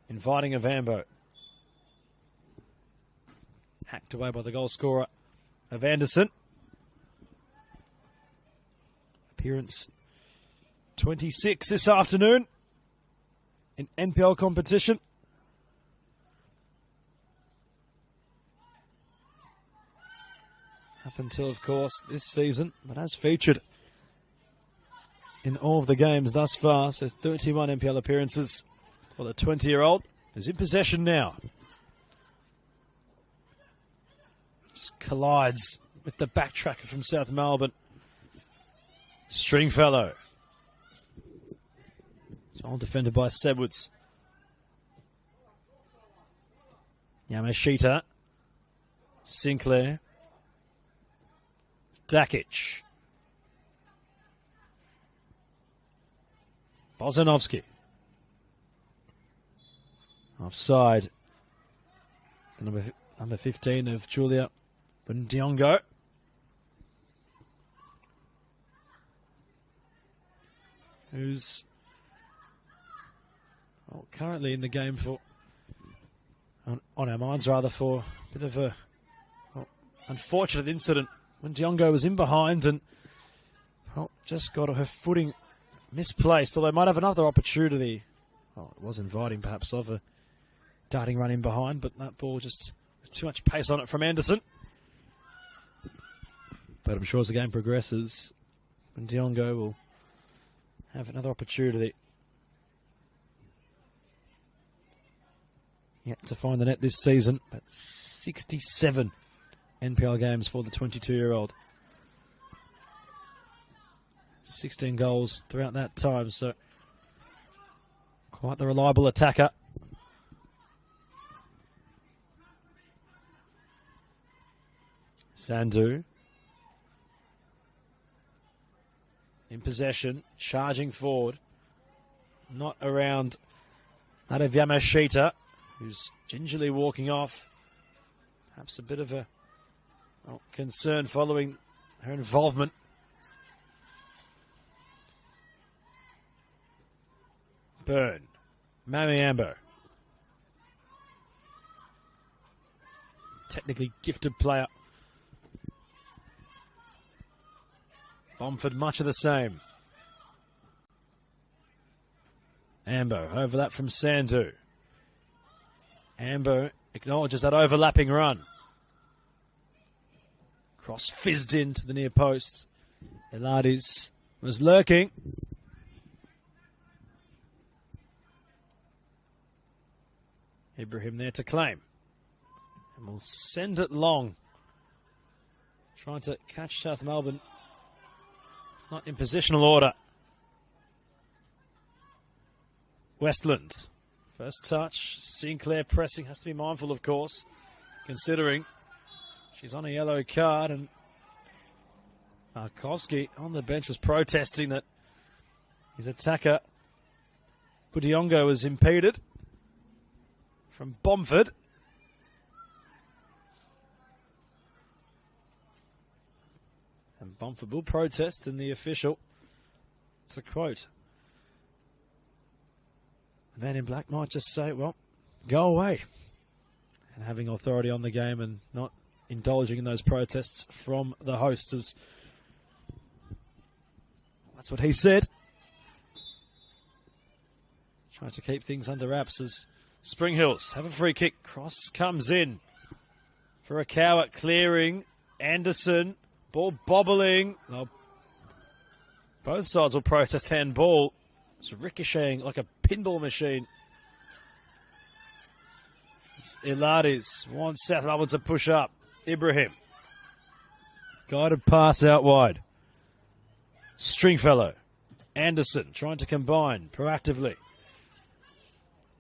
inviting of Ambo. Hacked away by the goal scorer of Anderson. Appearance 26 this afternoon in NPL competition. Up until, of course, this season, but has featured in all of the games thus far. So 31 NPL appearances for the 20-year-old, who's in possession now. Just collides with the backtracker from South Melbourne. Stringfellow. It's well defended by Sebwitz. Yamashita. Sinclair. Dakic. Bozanovsky. Offside. The number 15 of Julia Buntiongo. Who's currently in the game for, on our minds rather, for a bit of a unfortunate incident when Diongo was in behind and just got her footing misplaced, although might have another opportunity. Well, it was inviting perhaps of a darting run in behind, but that ball just with too much pace on it from Anderson. But I'm sure as the game progresses, Diongo will have another opportunity. Yet to find the net this season, but 67 NPL games for the 22-year-old. 16 goals throughout that time, so quite the reliable attacker. Sandu in possession, charging forward. Not around that of Yamashita, who's gingerly walking off. Perhaps a bit of a concern following her involvement. Burn. Mamiambo. Technically gifted player. Bomford, much of the same. Ambo, over that from Sandu. Ambo acknowledges that overlapping run. Cross fizzed into the near post. Elades was lurking. Ibrahim there to claim. And will send it long. Trying to catch South Melbourne. Not in positional order. Westland. First touch. Sinclair pressing. Has to be mindful, of course, considering she's on a yellow card. And Markovski on the bench was protesting that his attacker, Budiongo, was impeded from Bomford. And Bomford will protest, and the official, it's a quote, the man in black might just say, well, go away. And having authority on the game and not indulging in those protests from the hosts. That's what he said. Trying to keep things under wraps as Spring Hills have a free kick. Cross comes in for a Cowart clearing. Anderson, ball bobbling. Well, both sides will protest handball. It's ricocheting like a pinball machine. Elades wants South Melbourne to push up. Ibrahim. Guided pass out wide. Stringfellow. Anderson trying to combine proactively.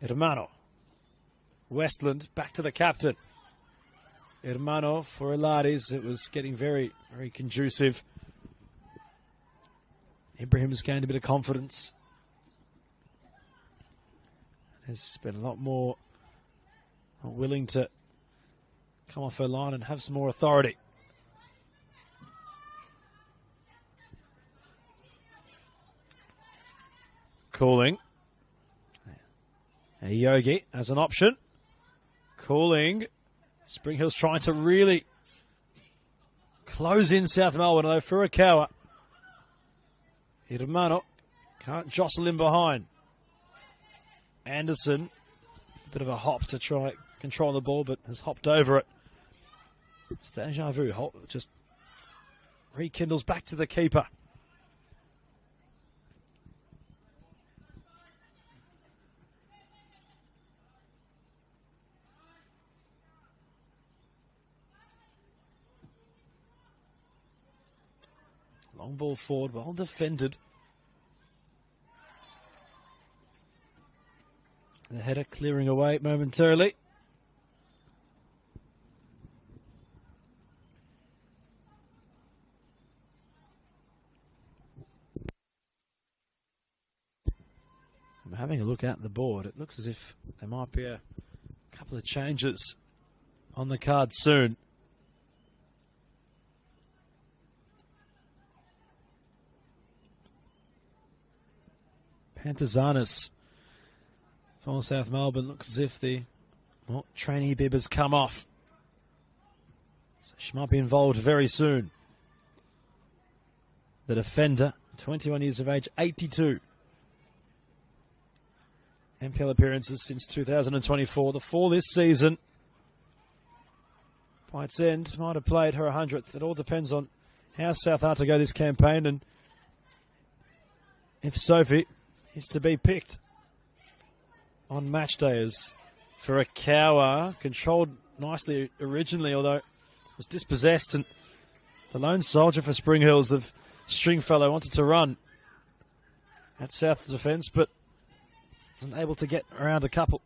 Hermano. Westland back to the captain. Hermano for Elades. It was getting very, very conducive. Ibrahim's gained a bit of confidence. Has been a lot more willing to come off her line and have some more authority. Cooling. A Yogi as an option. Cooling. Spring Hill's trying to really close in South Melbourne, although Furukawa. Hermano can't jostle in behind. Anderson, a bit of a hop to try control the ball, but has hopped over it. It's deja vu. Just rekindles back to the keeper. Long ball forward, well defended. The header clearing away momentarily. I'm having a look at the board. It looks as if there might be a couple of changes on the card soon. Pantazanis for South Melbourne. Looks as if the trainee bib has come off. So she might be involved very soon. The defender, 21 years of age, 82. NPL appearances since 2024. The 4 this season. By its end, might have played her 100th. It all depends on how South are to go this campaign, and if Sophie is to be picked on match day. As Furukawa controlled nicely originally, although it was dispossessed, and the lone soldier for Spring Hills of Stringfellow wanted to run at South's defence, but wasn't able to get around a couple.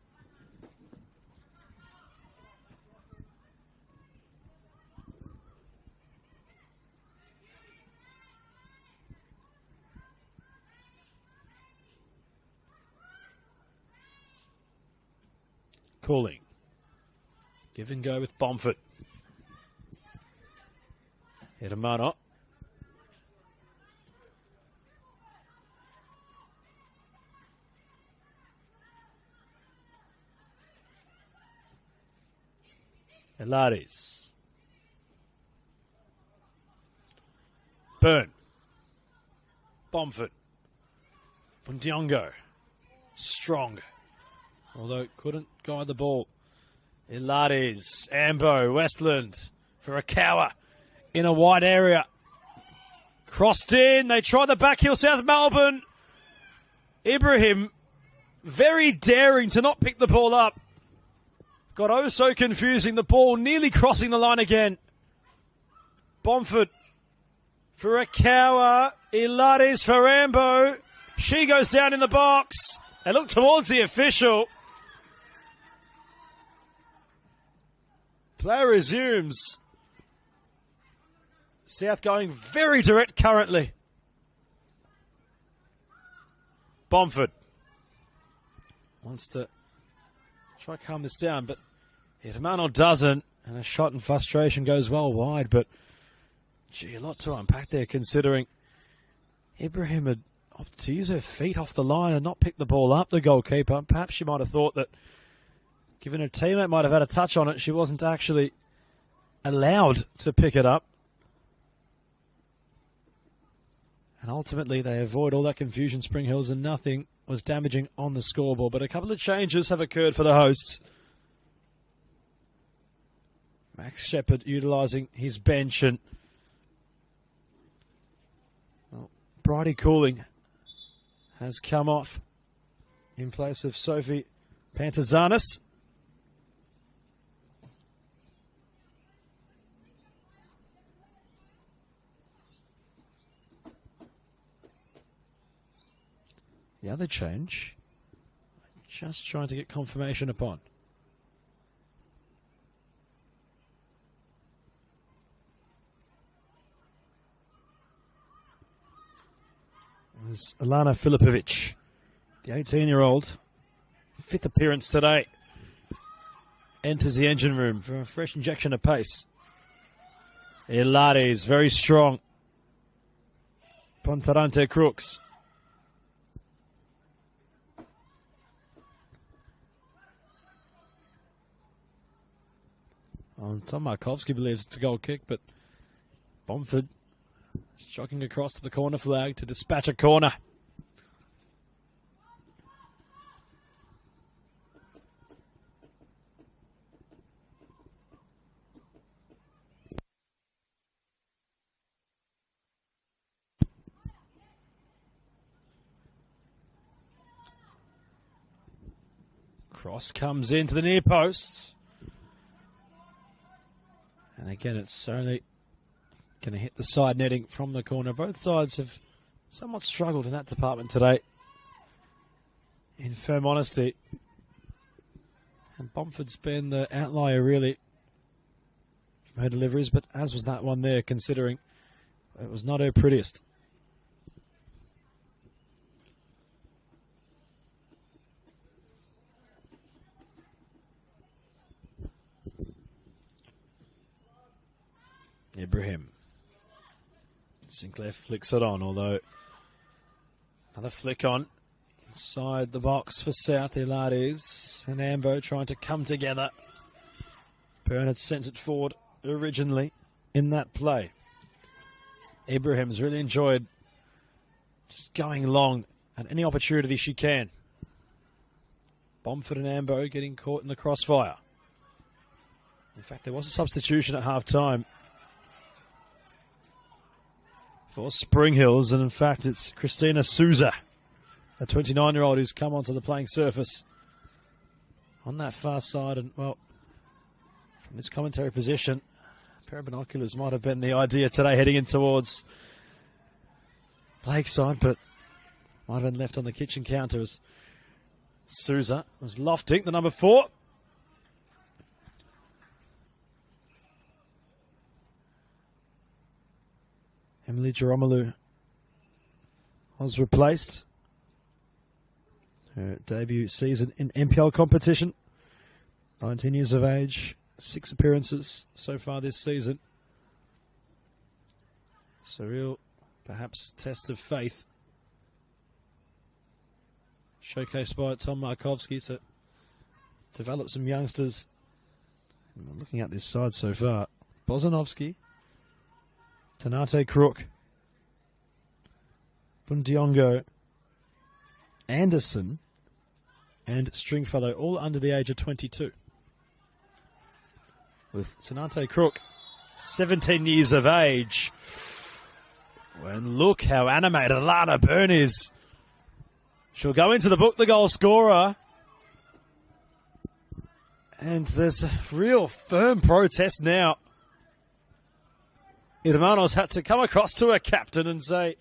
Cooling. Give and go with Bomford. Hermano. Elades. Burn. Bomford. Budiongo. Strong. Although couldn't guide the ball Ilades, Ambo, Westland for a cower in a wide area. Crossed in, they try the back heel, South Melbourne. Ibrahim, very daring to not pick the ball up. Got oh so confusing, the ball nearly crossing the line again. Bomford for a cower, Ilades for Ambo. She goes down in the box. They look towards the official. Play resumes. South going very direct currently. Bomford wants to try to calm this down, but Hermano doesn't, and a shot in frustration goes well wide, but gee, a lot to unpack there considering Ibrahim had opted to use her feet off the line and not pick the ball up, the goalkeeper. Perhaps she might have thought that given her teammate might have had a touch on it, she wasn't actually allowed to pick it up. And ultimately, they avoid all that confusion, Spring Hills, and nothing was damaging on the scoreboard. But a couple of changes have occurred for the hosts. Max Shepherd utilising his bench, and Bridie Cooling has come off in place of Sophie Pantazanis. The other change, just trying to get confirmation upon. It was Alana Filipovic, the 18-year-old, fifth appearance today. Enters the engine room for a fresh injection of pace. Ilades, very strong. Pontarante Crooks. Tom Markovsky believes it's a goal kick, but Bomford is jogging across to the corner flag to dispatch a corner. Cross comes into the near post. And again, it's only going to hit the side netting from the corner. Both sides have somewhat struggled in that department today, in firm honesty. And Bomford's been the outlier, really, from her deliveries, but as was that one there, considering it was not her prettiest. Ibrahim. Sinclair flicks it on, although another flick on inside the box for South. Ilades and Ambo trying to come together. Bernard sent it forward originally in that play. Ibrahim's really enjoyed just going long at any opportunity she can. Bomford and Ambo getting caught in the crossfire. In fact, there was a substitution at half-time for Spring Hills, and in fact it's Christina Souza, a 29-year-old who's come onto the playing surface on that far side. And well, from this commentary position, a pair of binoculars might have been the idea today heading in towards Lakeside, but might have been left on the kitchen counter as Souza was lofting the number 4. Emily Geromelu was replaced. Her debut season in NPL competition. 19 years of age, 6 appearances so far this season. Surreal, perhaps, test of faith showcased by Tom Markovsky to develop some youngsters. And looking at this side so far, Bozanovsky, Tanate Crook, Bundiongo, Anderson, and Stringfellow, all under the age of 22. with Tanate Crook, 17 years of age. And look how animated Alana Byrne is. She'll go into the book, the goal scorer. And there's a real firm protest now. Hermanos had to come across to a captain and say,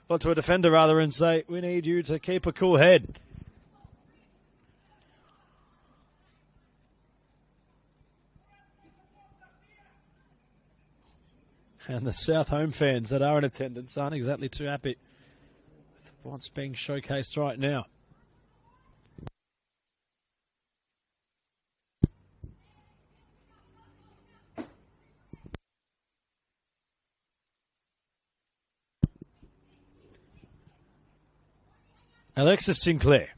or to a defender rather, and say, we need you to keep a cool head. And the South home fans that are in attendance aren't exactly too happy with what's being showcased right now. Alexis Sinclair.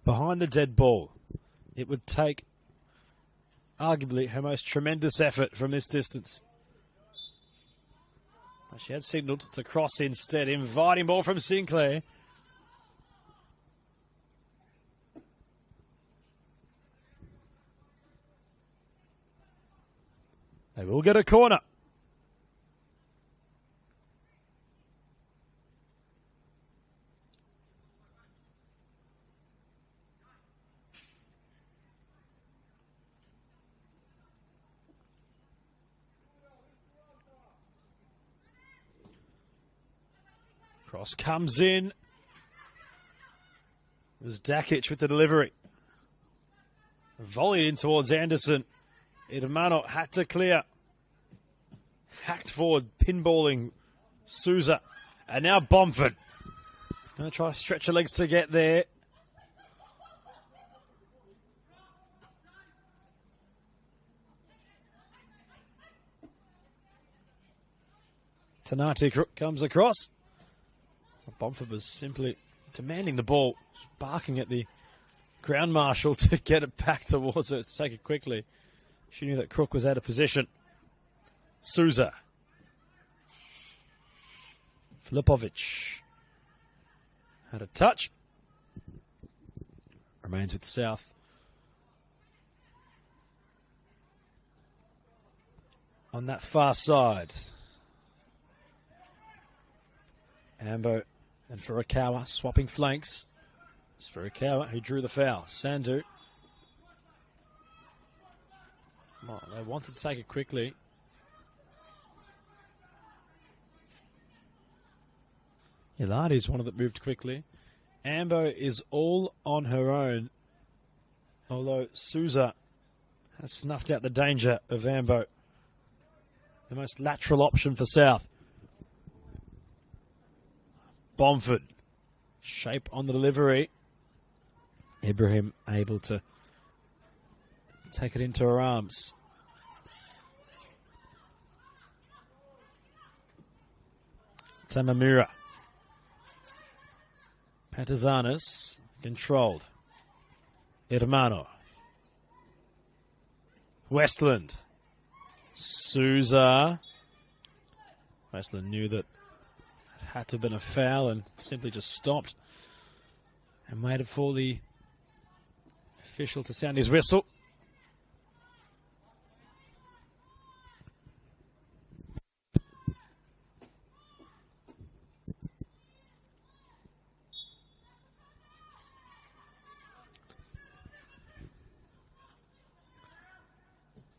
Behind the dead ball. It would take arguably her most tremendous effort from this distance. But she had signalled to cross instead. Inviting ball from Sinclair. They will get a corner. Cross comes in. It was Dakic with the delivery. Volleyed in towards Anderson. Hermano had to clear. Hacked forward, pinballing Souza. And now Bomford. Going to try to stretch her legs to get there. Tanati Crook comes across. Bomford was simply demanding the ball, barking at the ground marshal to get it back towards her, to take it quickly. She knew that Crook was out of position. Souza. Filipovic. Had a touch. Remains with South. On that far side. Ambo and Furukawa swapping flanks. It's Furukawa who drew the foul. Sandu. Well, they wanted to take it quickly. Iladi is one of them that moved quickly. Ambo is all on her own. Although Souza has snuffed out the danger of Ambo. The most lateral option for South. Bomford. Shape on the delivery. Ibrahim able to take it into her arms. Tamamura. Pantazanas controlled. Hermano. Westland. Souza. Westland knew that it had to have been a foul and simply just stopped and waited for the official to sound his whistle.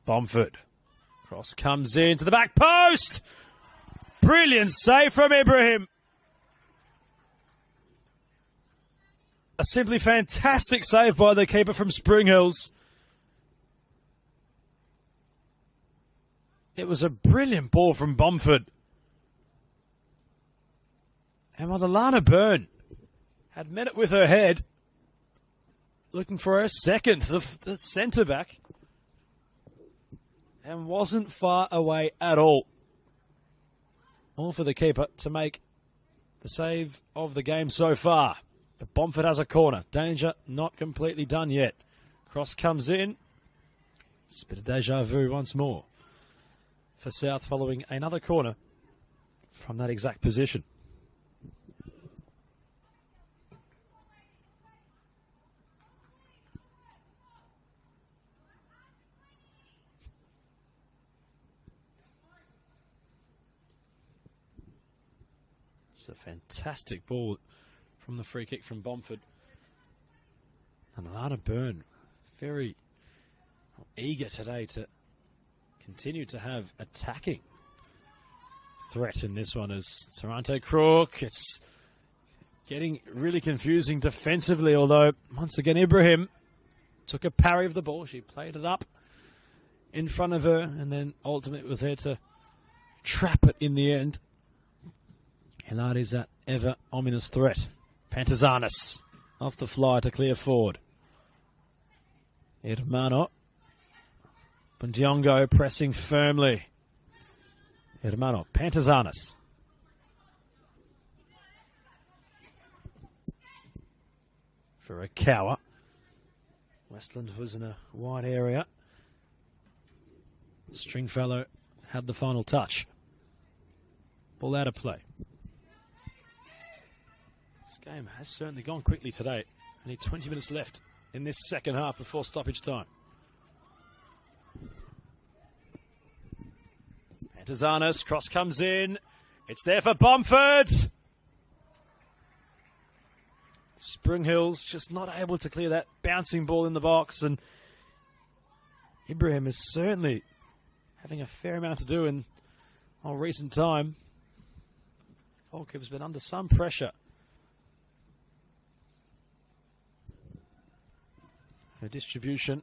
Bomford. Cross comes in to the back post. Brilliant save from Ibrahim. A simply fantastic save by the keeper from Spring Hills. It was a brilliant ball from Bomford. And while Alana Byrne had met it with her head, looking for her second, the centre-back, and wasn't far away at all. All for the keeper to make the save of the game so far. But Bomford has a corner. Danger not completely done yet. Cross comes in. It's a bit of deja vu once more for South following another corner from that exact position. It's a fantastic ball from the free kick from Bomford. And Alana Byrne, very eager today to continue to have attacking threat in this one as Toronto Crook. It's getting really confusing defensively, although once again Ibrahim took a parry of the ball. She played it up in front of her and then ultimately was there to trap it in the end. Hilari's that ever ominous threat. Pantazanis off the fly to clear forward. Hermano. Bundiongo pressing firmly. Hermano. Pantazanis. For a cower. Westland was in a wide area. Stringfellow had the final touch. Ball out of play. This game has certainly gone quickly today. Only 20 minutes left in this second half before stoppage time. Pantazanis, cross comes in. It's there for Bomford. Spring Hills just not able to clear that bouncing ball in the box, and Ibrahim is certainly having a fair amount to do in recent time. Goalkeeper's been under some pressure. Her distribution,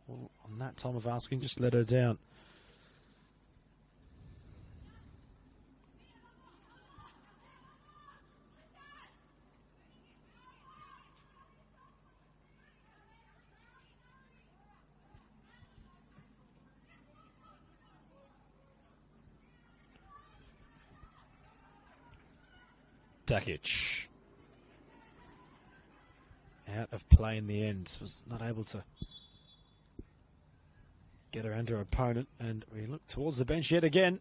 well, on that time of asking, just let her down. Dakic. Out of play in the end. Was not able to get around her opponent. And we look towards the bench yet again.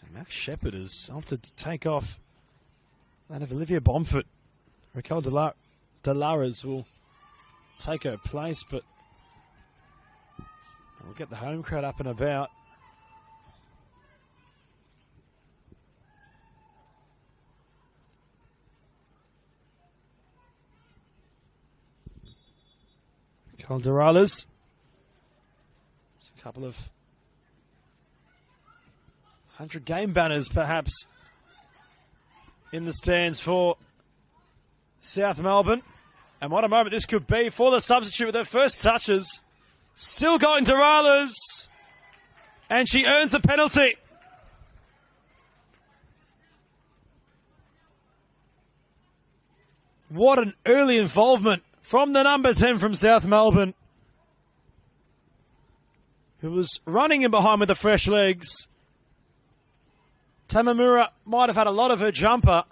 And Max Shepherd has opted to take off that of Olivia Bomford. Raquel Delaras will take her place, but we'll get the home crowd up and about. Calderales. There's a couple of 100 game banners perhaps in the stands for South Melbourne. And what a moment this could be for the substitute with her first touches. Still going Dorales. And she earns a penalty. What an early involvement from the number 10 from South Melbourne, who was running in behind with the fresh legs. Tamamura might have had a lot of her jumper.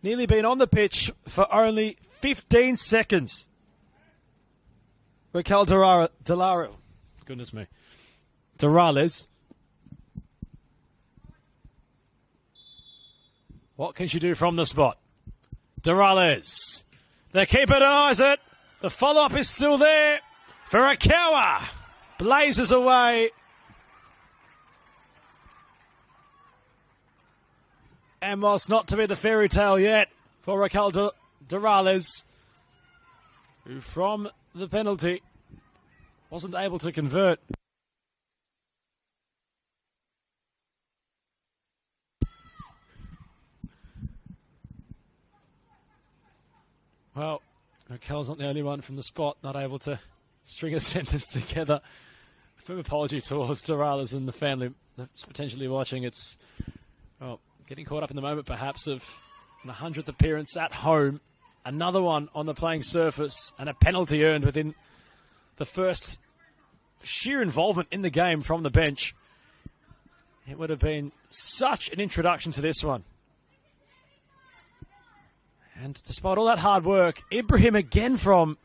Nearly been on the pitch for only 15 seconds. Raquel Delaro. Goodness me. Dorales. What can she do from the spot? Dorales. The keeper denies it. The follow-up is still there. Furukawa blazes away. And whilst not to be the fairy tale yet for Raquel Dorales, who from the penalty wasn't able to convert. Well, Raquel's not the only one from the spot not able to string a sentence together. A firm apology towards Dorales and the family that's potentially watching. It's getting caught up in the moment perhaps of an 100th appearance at home. Another one on the playing surface and a penalty earned within the first sheer involvement in the game from the bench. It would have been such an introduction to this one. And despite all that hard work, Ibrahim again from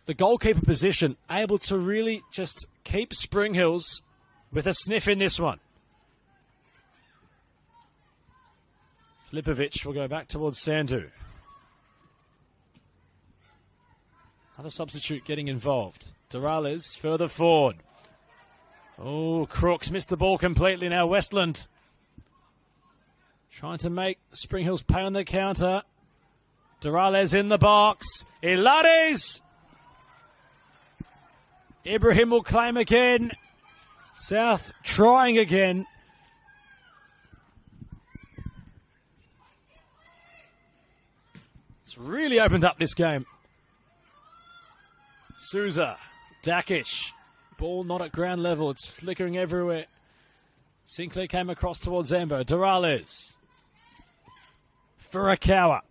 the goalkeeper position, able to really just keep Spring Hills with a sniff in this one. Filipovic will go back towards Sandhu. Another substitute getting involved. Dorales further forward. Oh, Crooks missed the ball completely now. Westland trying to make Spring Hills pay on the counter. Durales in the box. Ilares. Ibrahim will claim again. South trying again. It's really opened up this game. Souza, Dakish. Ball not at ground level. It's flickering everywhere. Sinclair came across towards Ambo. Durales. Furukawa.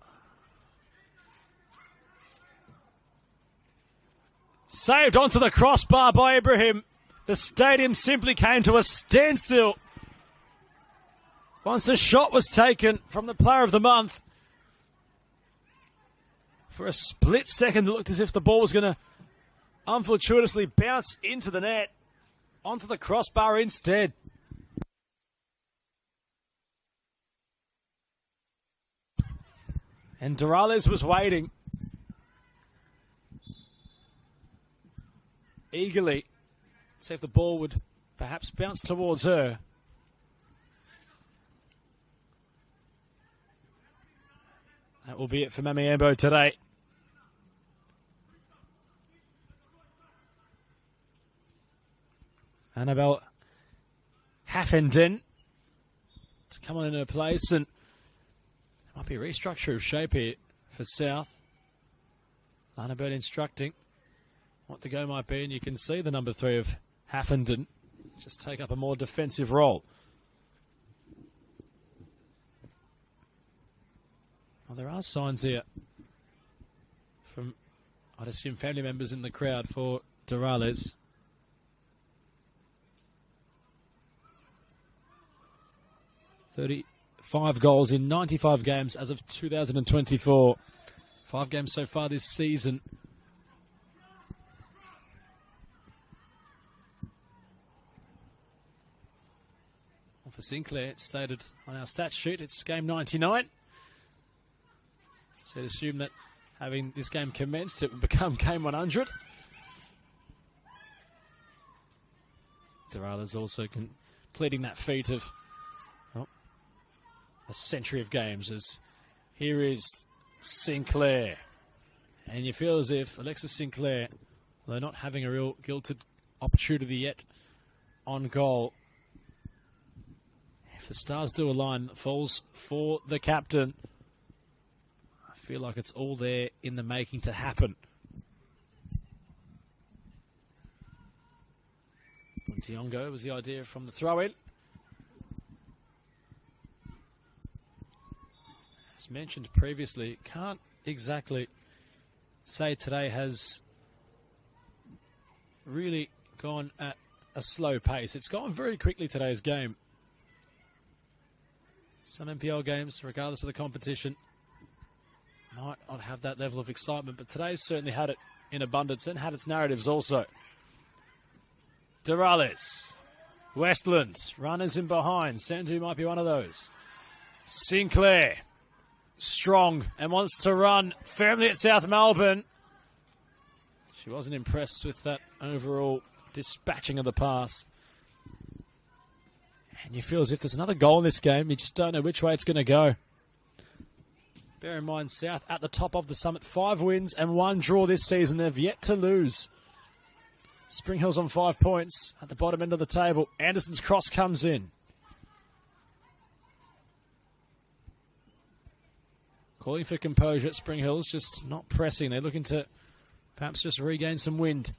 Saved onto the crossbar by Ibrahim. The stadium simply came to a standstill once the shot was taken from the player of the month. For a split second, it looked as if the ball was going to unfortuitously bounce into the net, onto the crossbar instead. And Durales was waiting eagerly to see if the ball would perhaps bounce towards her. That will be it for Mami Ambo today. Annabelle Haffenden to come on in her place, and there might be a restructure of shape here for South. Annabelle instructing what the go might be, and you can see the number 3 of Haffenden just take up a more defensive role. Well, there are signs here from, I'd assume, family members in the crowd for Durales. "35 goals in 95 games as of 2024. 5 games so far this season. Well, for Sinclair, it's stated on our stats sheet, it's game 99. So I'd assume that having this game commenced, it would become game 100. Durales also completing that feat of a century of games, as here is Sinclair. And you feel as if Alexis Sinclair, although not having a real gilded opportunity yet on goal, if the stars do align, that falls for the captain, I feel like it's all there in the making to happen. Tiongo was the idea from the throw-in. As mentioned previously, can't exactly say today has really gone at a slow pace. It's gone very quickly, today's game. Some NPL games, regardless of the competition, might not have that level of excitement, but today's certainly had it in abundance and had its narratives also. Durales, Westland, runners in behind. Sandu might be one of those. Sinclair, strong and wants to run firmly at South Melbourne. She wasn't impressed with that overall dispatching of the pass. And you feel as if there's another goal in this game. You just don't know which way it's going to go. Bear in mind, South at the top of the summit. 5 wins and 1 draw this season. They've yet to lose. Spring Hills on 5 points at the bottom end of the table. Anderson's cross comes in. Calling for composure at Spring Hills, just not pressing. They're looking to perhaps just regain some wind.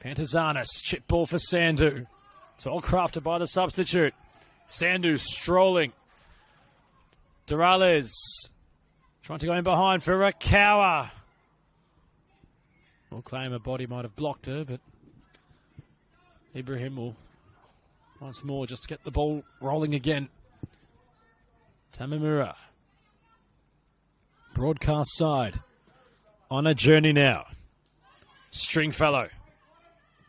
Pantazanis, chip ball for Sandu. It's all crafted by the substitute. Sandu strolling. Durales trying to go in behind for Furukawa. We'll claim a body might have blocked her, but Ibrahim will once more just get the ball rolling again. Tamamura. Broadcast side. On a journey now. Stringfellow.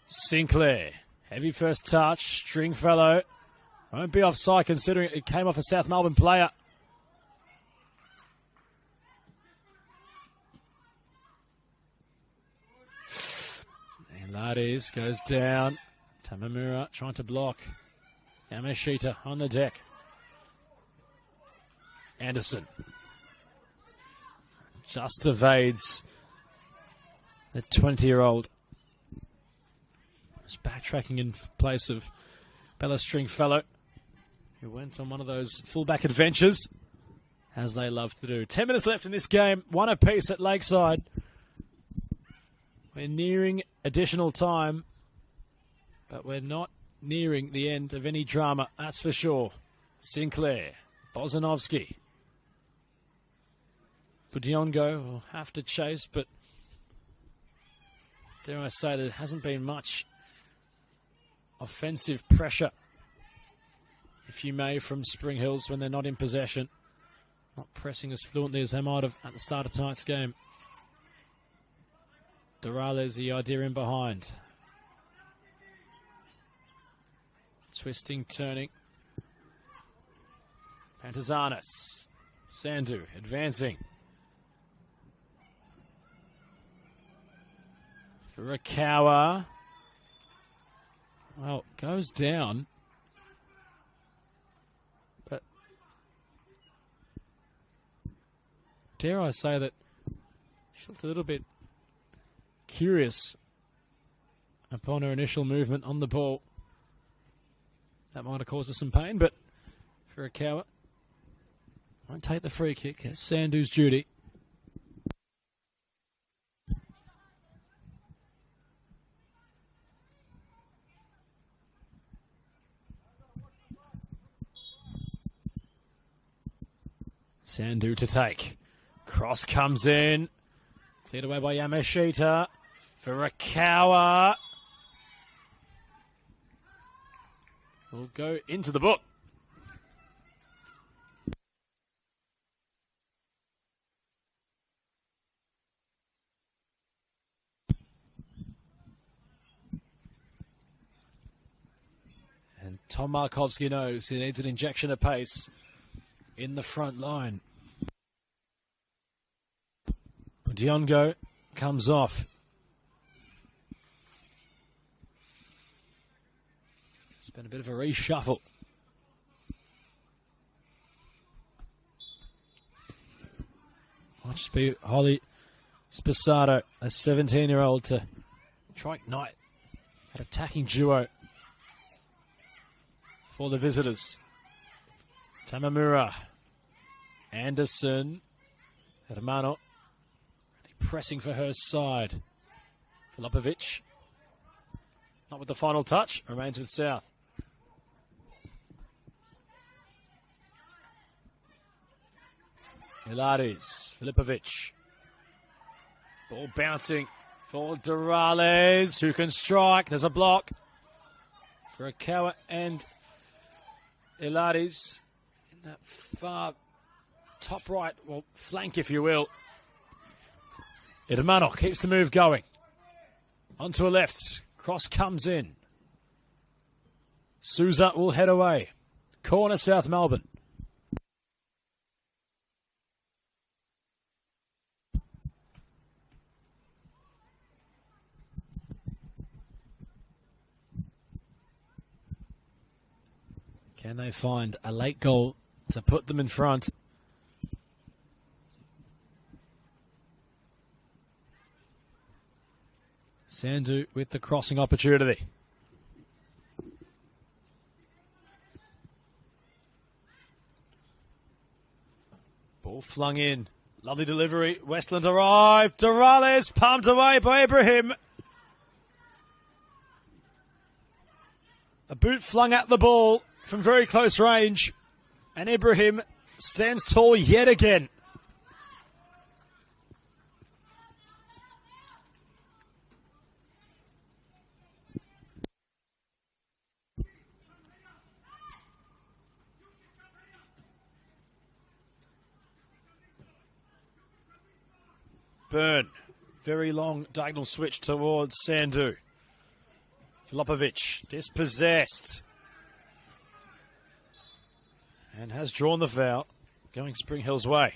Sinclair. Heavy first touch. Stringfellow. Won't be offside considering it came off a South Melbourne player. And Lades goes down. Tamamura trying to block. Yamashita on the deck. Anderson just evades the 20-year-old. Just backtracking in place of Bella Stringfellow, who went on one of those fullback adventures, as they love to do. 10 minutes left in this game, one apiece at Lakeside. We're nearing additional time, but we're not nearing the end of any drama, that's for sure. Sinclair, Bozanovsky. Budiongo will have to chase, but dare I say there hasn't been much offensive pressure, if you may, from Spring Hills when they're not in possession. Not pressing as fluently as they might have at the start of tonight's game. Durales, the idea in behind. Twisting, turning. Pantazanis. Sandu advancing. Furukawa. Well, goes down. But dare I say that she looked a little bit curious upon her initial movement on the ball. That might have caused her some pain, but Furukawa won't take the free kick. It's Sandu's duty. Sandu to take. Cross comes in. Cleared away by Yamashita. Furukawa will go into the book. And Tom Markovsky knows he needs an injection of pace in the front line. Diongo comes off. It's been a bit of a reshuffle. Might just be Holly Spasato, a 17-year-old, to try ignite that attacking duo for the visitors. Tamamura, Anderson, Hermano, really pressing for her side. Filipovic, not with the final touch, remains with South. Hilaris, Filipovic. Ball bouncing for Durales, who can strike. There's a block for Akawa and Hilaris. That far top right, well, flank if you will. Hermano keeps the move going. Onto a left. Cross comes in. Souza will head away. Corner South Melbourne. Can they find a late goal to put them in front? Sandu with the crossing opportunity. Ball flung in. Lovely delivery. Westland arrived. Durales pumped away by Ibrahim. A boot flung at the ball from very close range. And Ibrahim stands tall yet again. Byrne, very long diagonal switch towards Sandu. Filipovic, dispossessed. And has drawn the foul, going Spring Hill's way.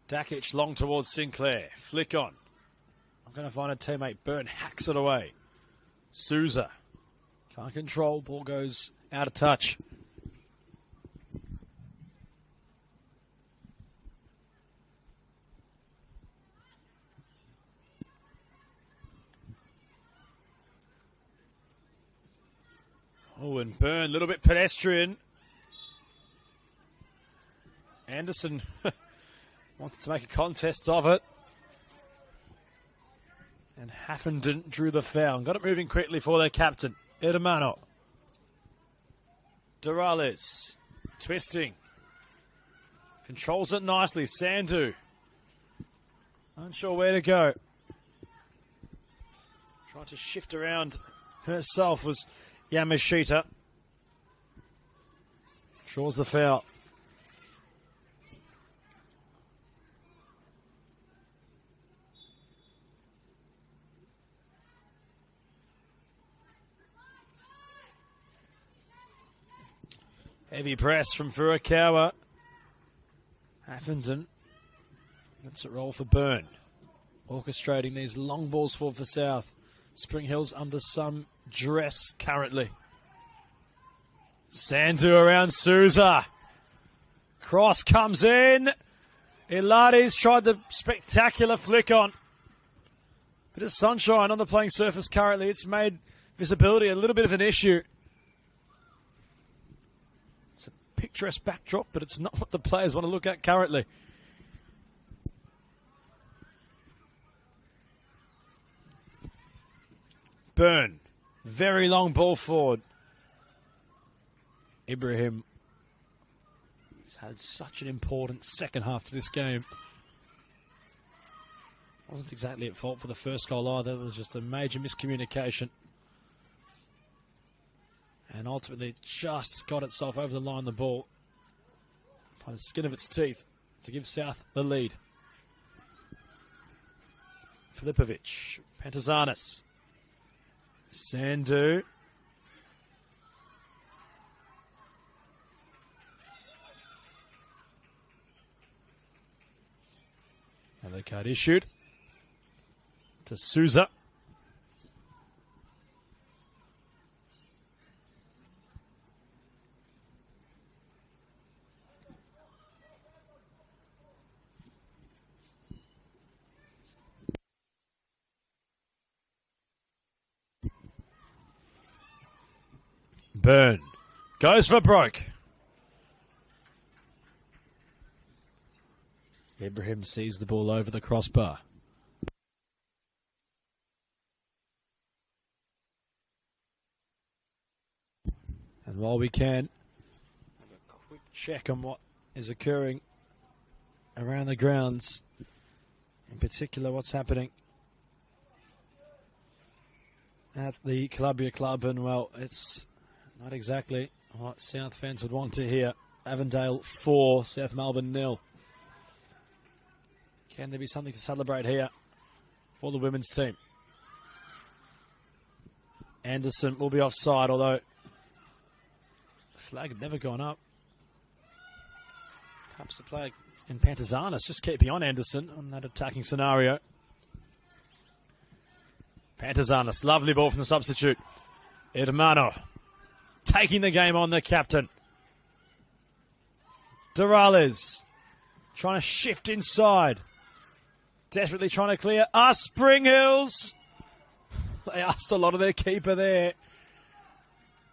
Dakic long towards Sinclair. Flick on. I'm going to find a teammate. Byrne hacks it away. Souza. Can't control. Ball goes out of touch. Oh, and Byrne, a little bit pedestrian. Anderson wanted to make a contest of it. And Haffenden drew the foul. Got it moving quickly for their captain, Hermano. Durales, twisting. Controls it nicely, Sandu. Unsure where to go. Trying to shift around herself was Yamashita. Draws the foul. Heavy press from Furukawa. Haffenden lets it roll for Byrne. Orchestrating these long balls for South. Spring Hills under some dress currently. Sandu around Souza. Cross comes in. Ilades tried the spectacular flick on. Bit of sunshine on the playing surface currently. It's made visibility a little bit of an issue. It's a picturesque backdrop, but it's not what the players want to look at currently. Byrne. Very long ball forward. Ibrahim has had such an important second half to this game. Wasn't exactly at fault for the first goal either. It was just a major miscommunication. And ultimately just got itself over the line, the ball, by the skin of its teeth, to give South the lead. Filipovic, Pantazanis. Sandu. Another card issued to Souza. Byrne goes for broke. Ibrahim sees the ball over the crossbar. And while we can, have a quick check on what is occurring around the grounds, in particular what's happening at the Columbia Club, and well, it's not exactly what South fans would want to hear. Avondale 4, South Melbourne 0. Can there be something to celebrate here for the women's team? Anderson will be offside, although the flag had never gone up. Perhaps the player in Pantazanis just keeping on Anderson on that attacking scenario. Pantazanis, lovely ball from the substitute. Hermano taking the game on, the captain. Durales trying to shift inside. Desperately trying to clear. Spring Hills. They asked a lot of their keeper there,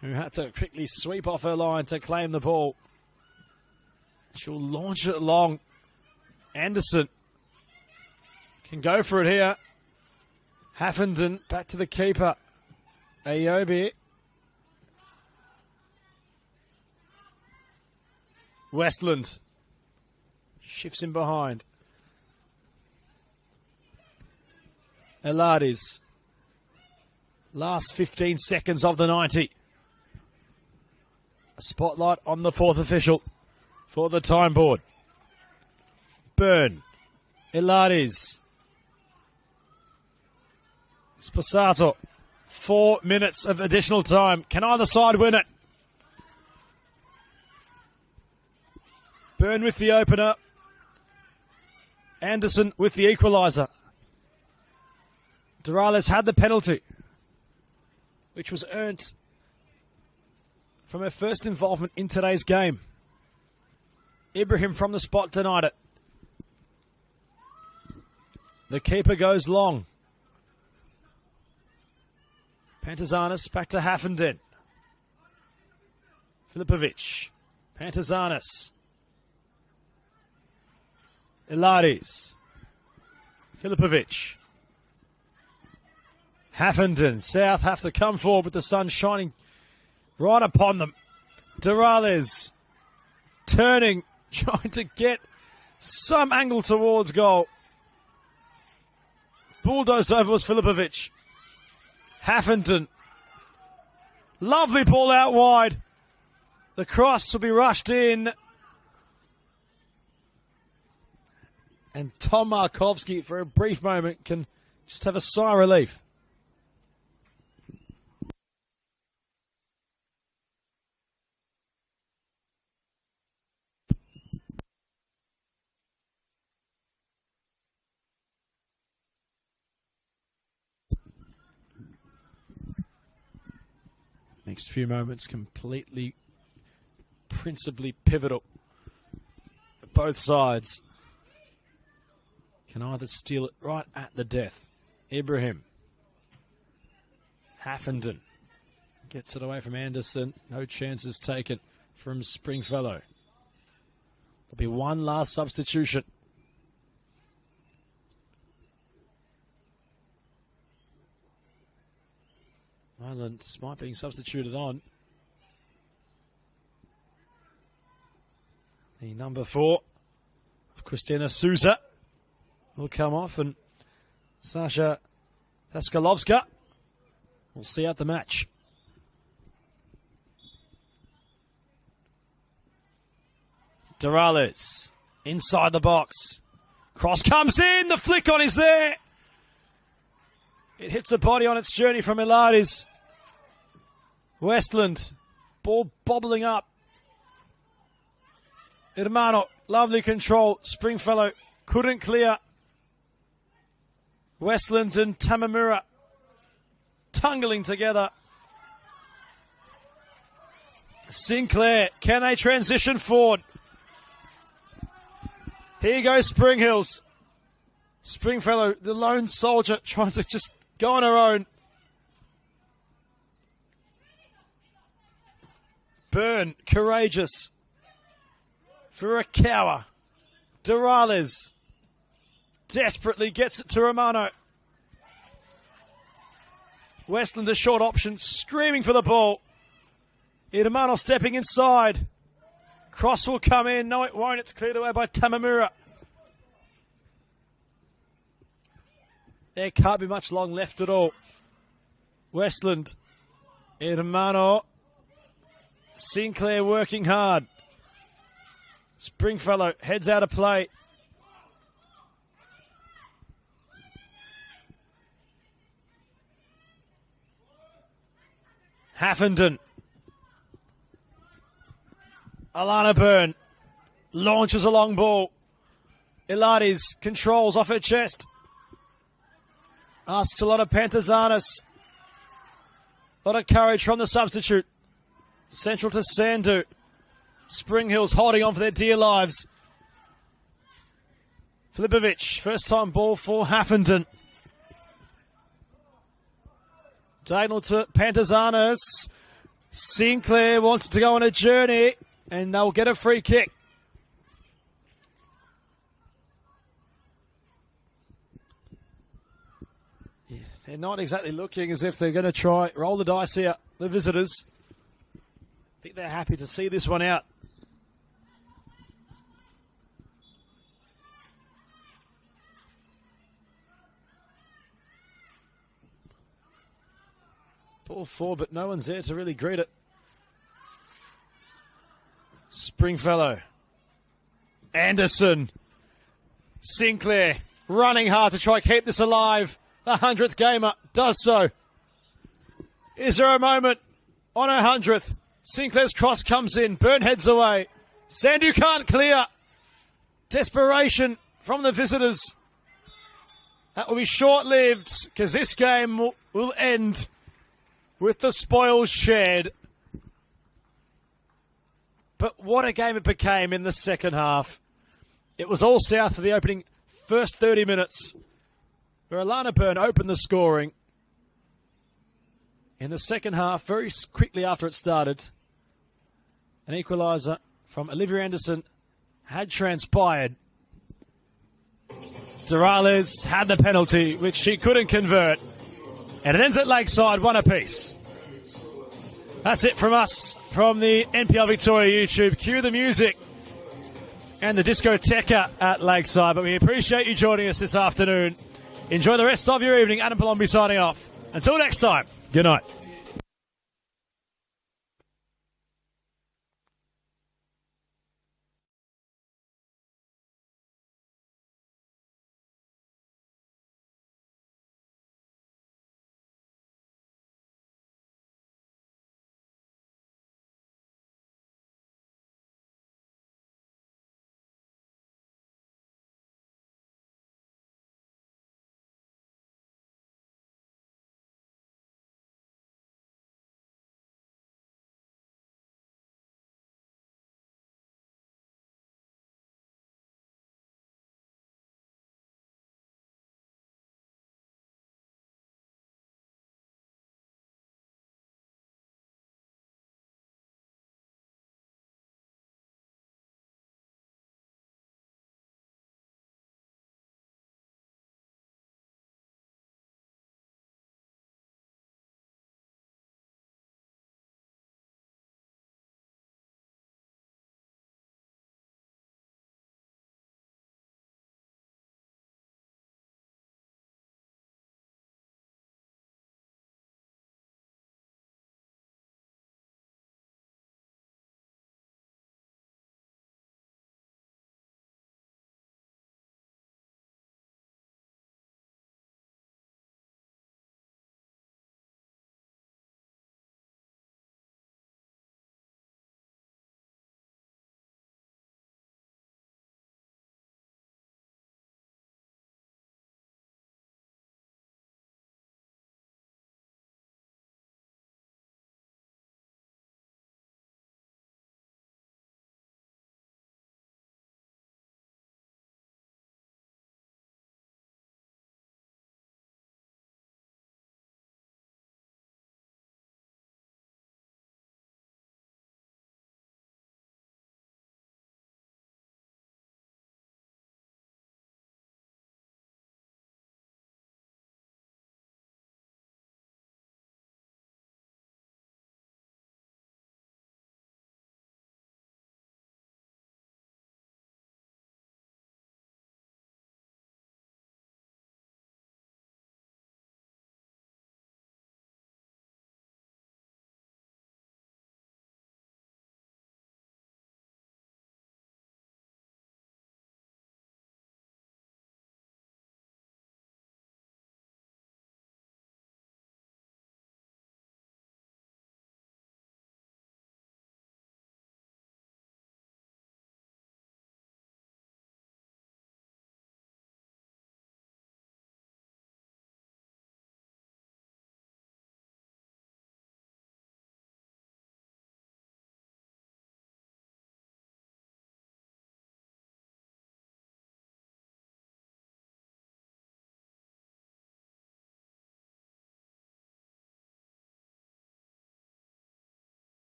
who had to quickly sweep off her line to claim the ball. She'll launch it long. Anderson can go for it here. Haffenden back to the keeper. Ayobi. Westland shifts in behind. Elades. Last 15 seconds of the 90. A spotlight on the fourth official for the time board. Byrne. Elades. Sposato. 4 minutes of additional time. Can either side win it? Byrne with the opener. Anderson with the equaliser. Dorales had the penalty, which was earned from her first involvement in today's game. Ibrahim from the spot denied it. The keeper goes long. Pantazanis back to Haffenden. Filipovic. Pantazanis. Ilaris. Filipovic. Haffenden. South have to come forward with the sun shining right upon them. Dorales turning, trying to get some angle towards goal. Bulldozed over was Filipovic. Haffenden. Lovely ball out wide. The cross will be rushed in. And Tom Markovski, for a brief moment, can just have a sigh of relief. Next few moments completely, principally pivotal for both sides. Can either steal it right at the death. Ibrahim. Haffenden gets it away from Anderson. No chances taken from Springfellow. There'll be one last substitution. Ireland, despite being substituted on, the number 4 of Christina Souza will come off, and Sasha Taskalovska will see out the match. Dorales inside the box. Cross comes in. The flick on is there. It hits a body on its journey from Ilaris. Westland. Ball bobbling up. Hermano. Lovely control. Springfellow couldn't clear. Westland and Tamamura tungling together. Sinclair. Can they transition forward? Here goes Spring Hills. Springfellow, the lone soldier, trying to just go on her own. Byrne, courageous. Furukawa. Dorales desperately gets it to Romano. Westland, a short option, screaming for the ball. Hermano stepping inside. Cross will come in. No, it won't. It's cleared away by Tamamura. There can't be much long left at all. Westland. Hermano. Sinclair working hard. Springfellow heads out of play. Haffenden. Alana Byrne launches a long ball. Ilaris controls off her chest. Asks a lot of Pantazanis. A lot of courage from the substitute. Central to Sandu. Spring Hills holding on for their dear lives. Filipovic, first time ball for Haffenden. Diagonal to Pantazanis. Sinclair wanted to go on a journey, and they'll get a free kick. Yeah, they're not exactly looking as if they're going to try roll the dice here, the visitors. I think they're happy to see this one out. Ball forward, but no one's there to really greet it. Springfellow. Anderson. Sinclair running hard to try keep this alive. The 100th gamer does so. Is there a moment on her 100th? Sinclair's cross comes in. Byrne heads away. Sandu can't clear. Desperation from the visitors. That will be short-lived because this game will end with the spoils shared. But what a game it became in the second half. It was all south for the opening first 30 minutes, where Alana Byrne opened the scoring. In the second half, very quickly after it started, an equaliser from Olivia Anderson had transpired. Dorales had the penalty, which she couldn't convert. And it ends at Lakeside, 1 apiece. That's it from us, from the NPL Victoria YouTube. Cue the music and the discoteca at Lakeside. But we appreciate you joining us this afternoon. Enjoy the rest of your evening. Adam Palombi signing off. Until next time, good night.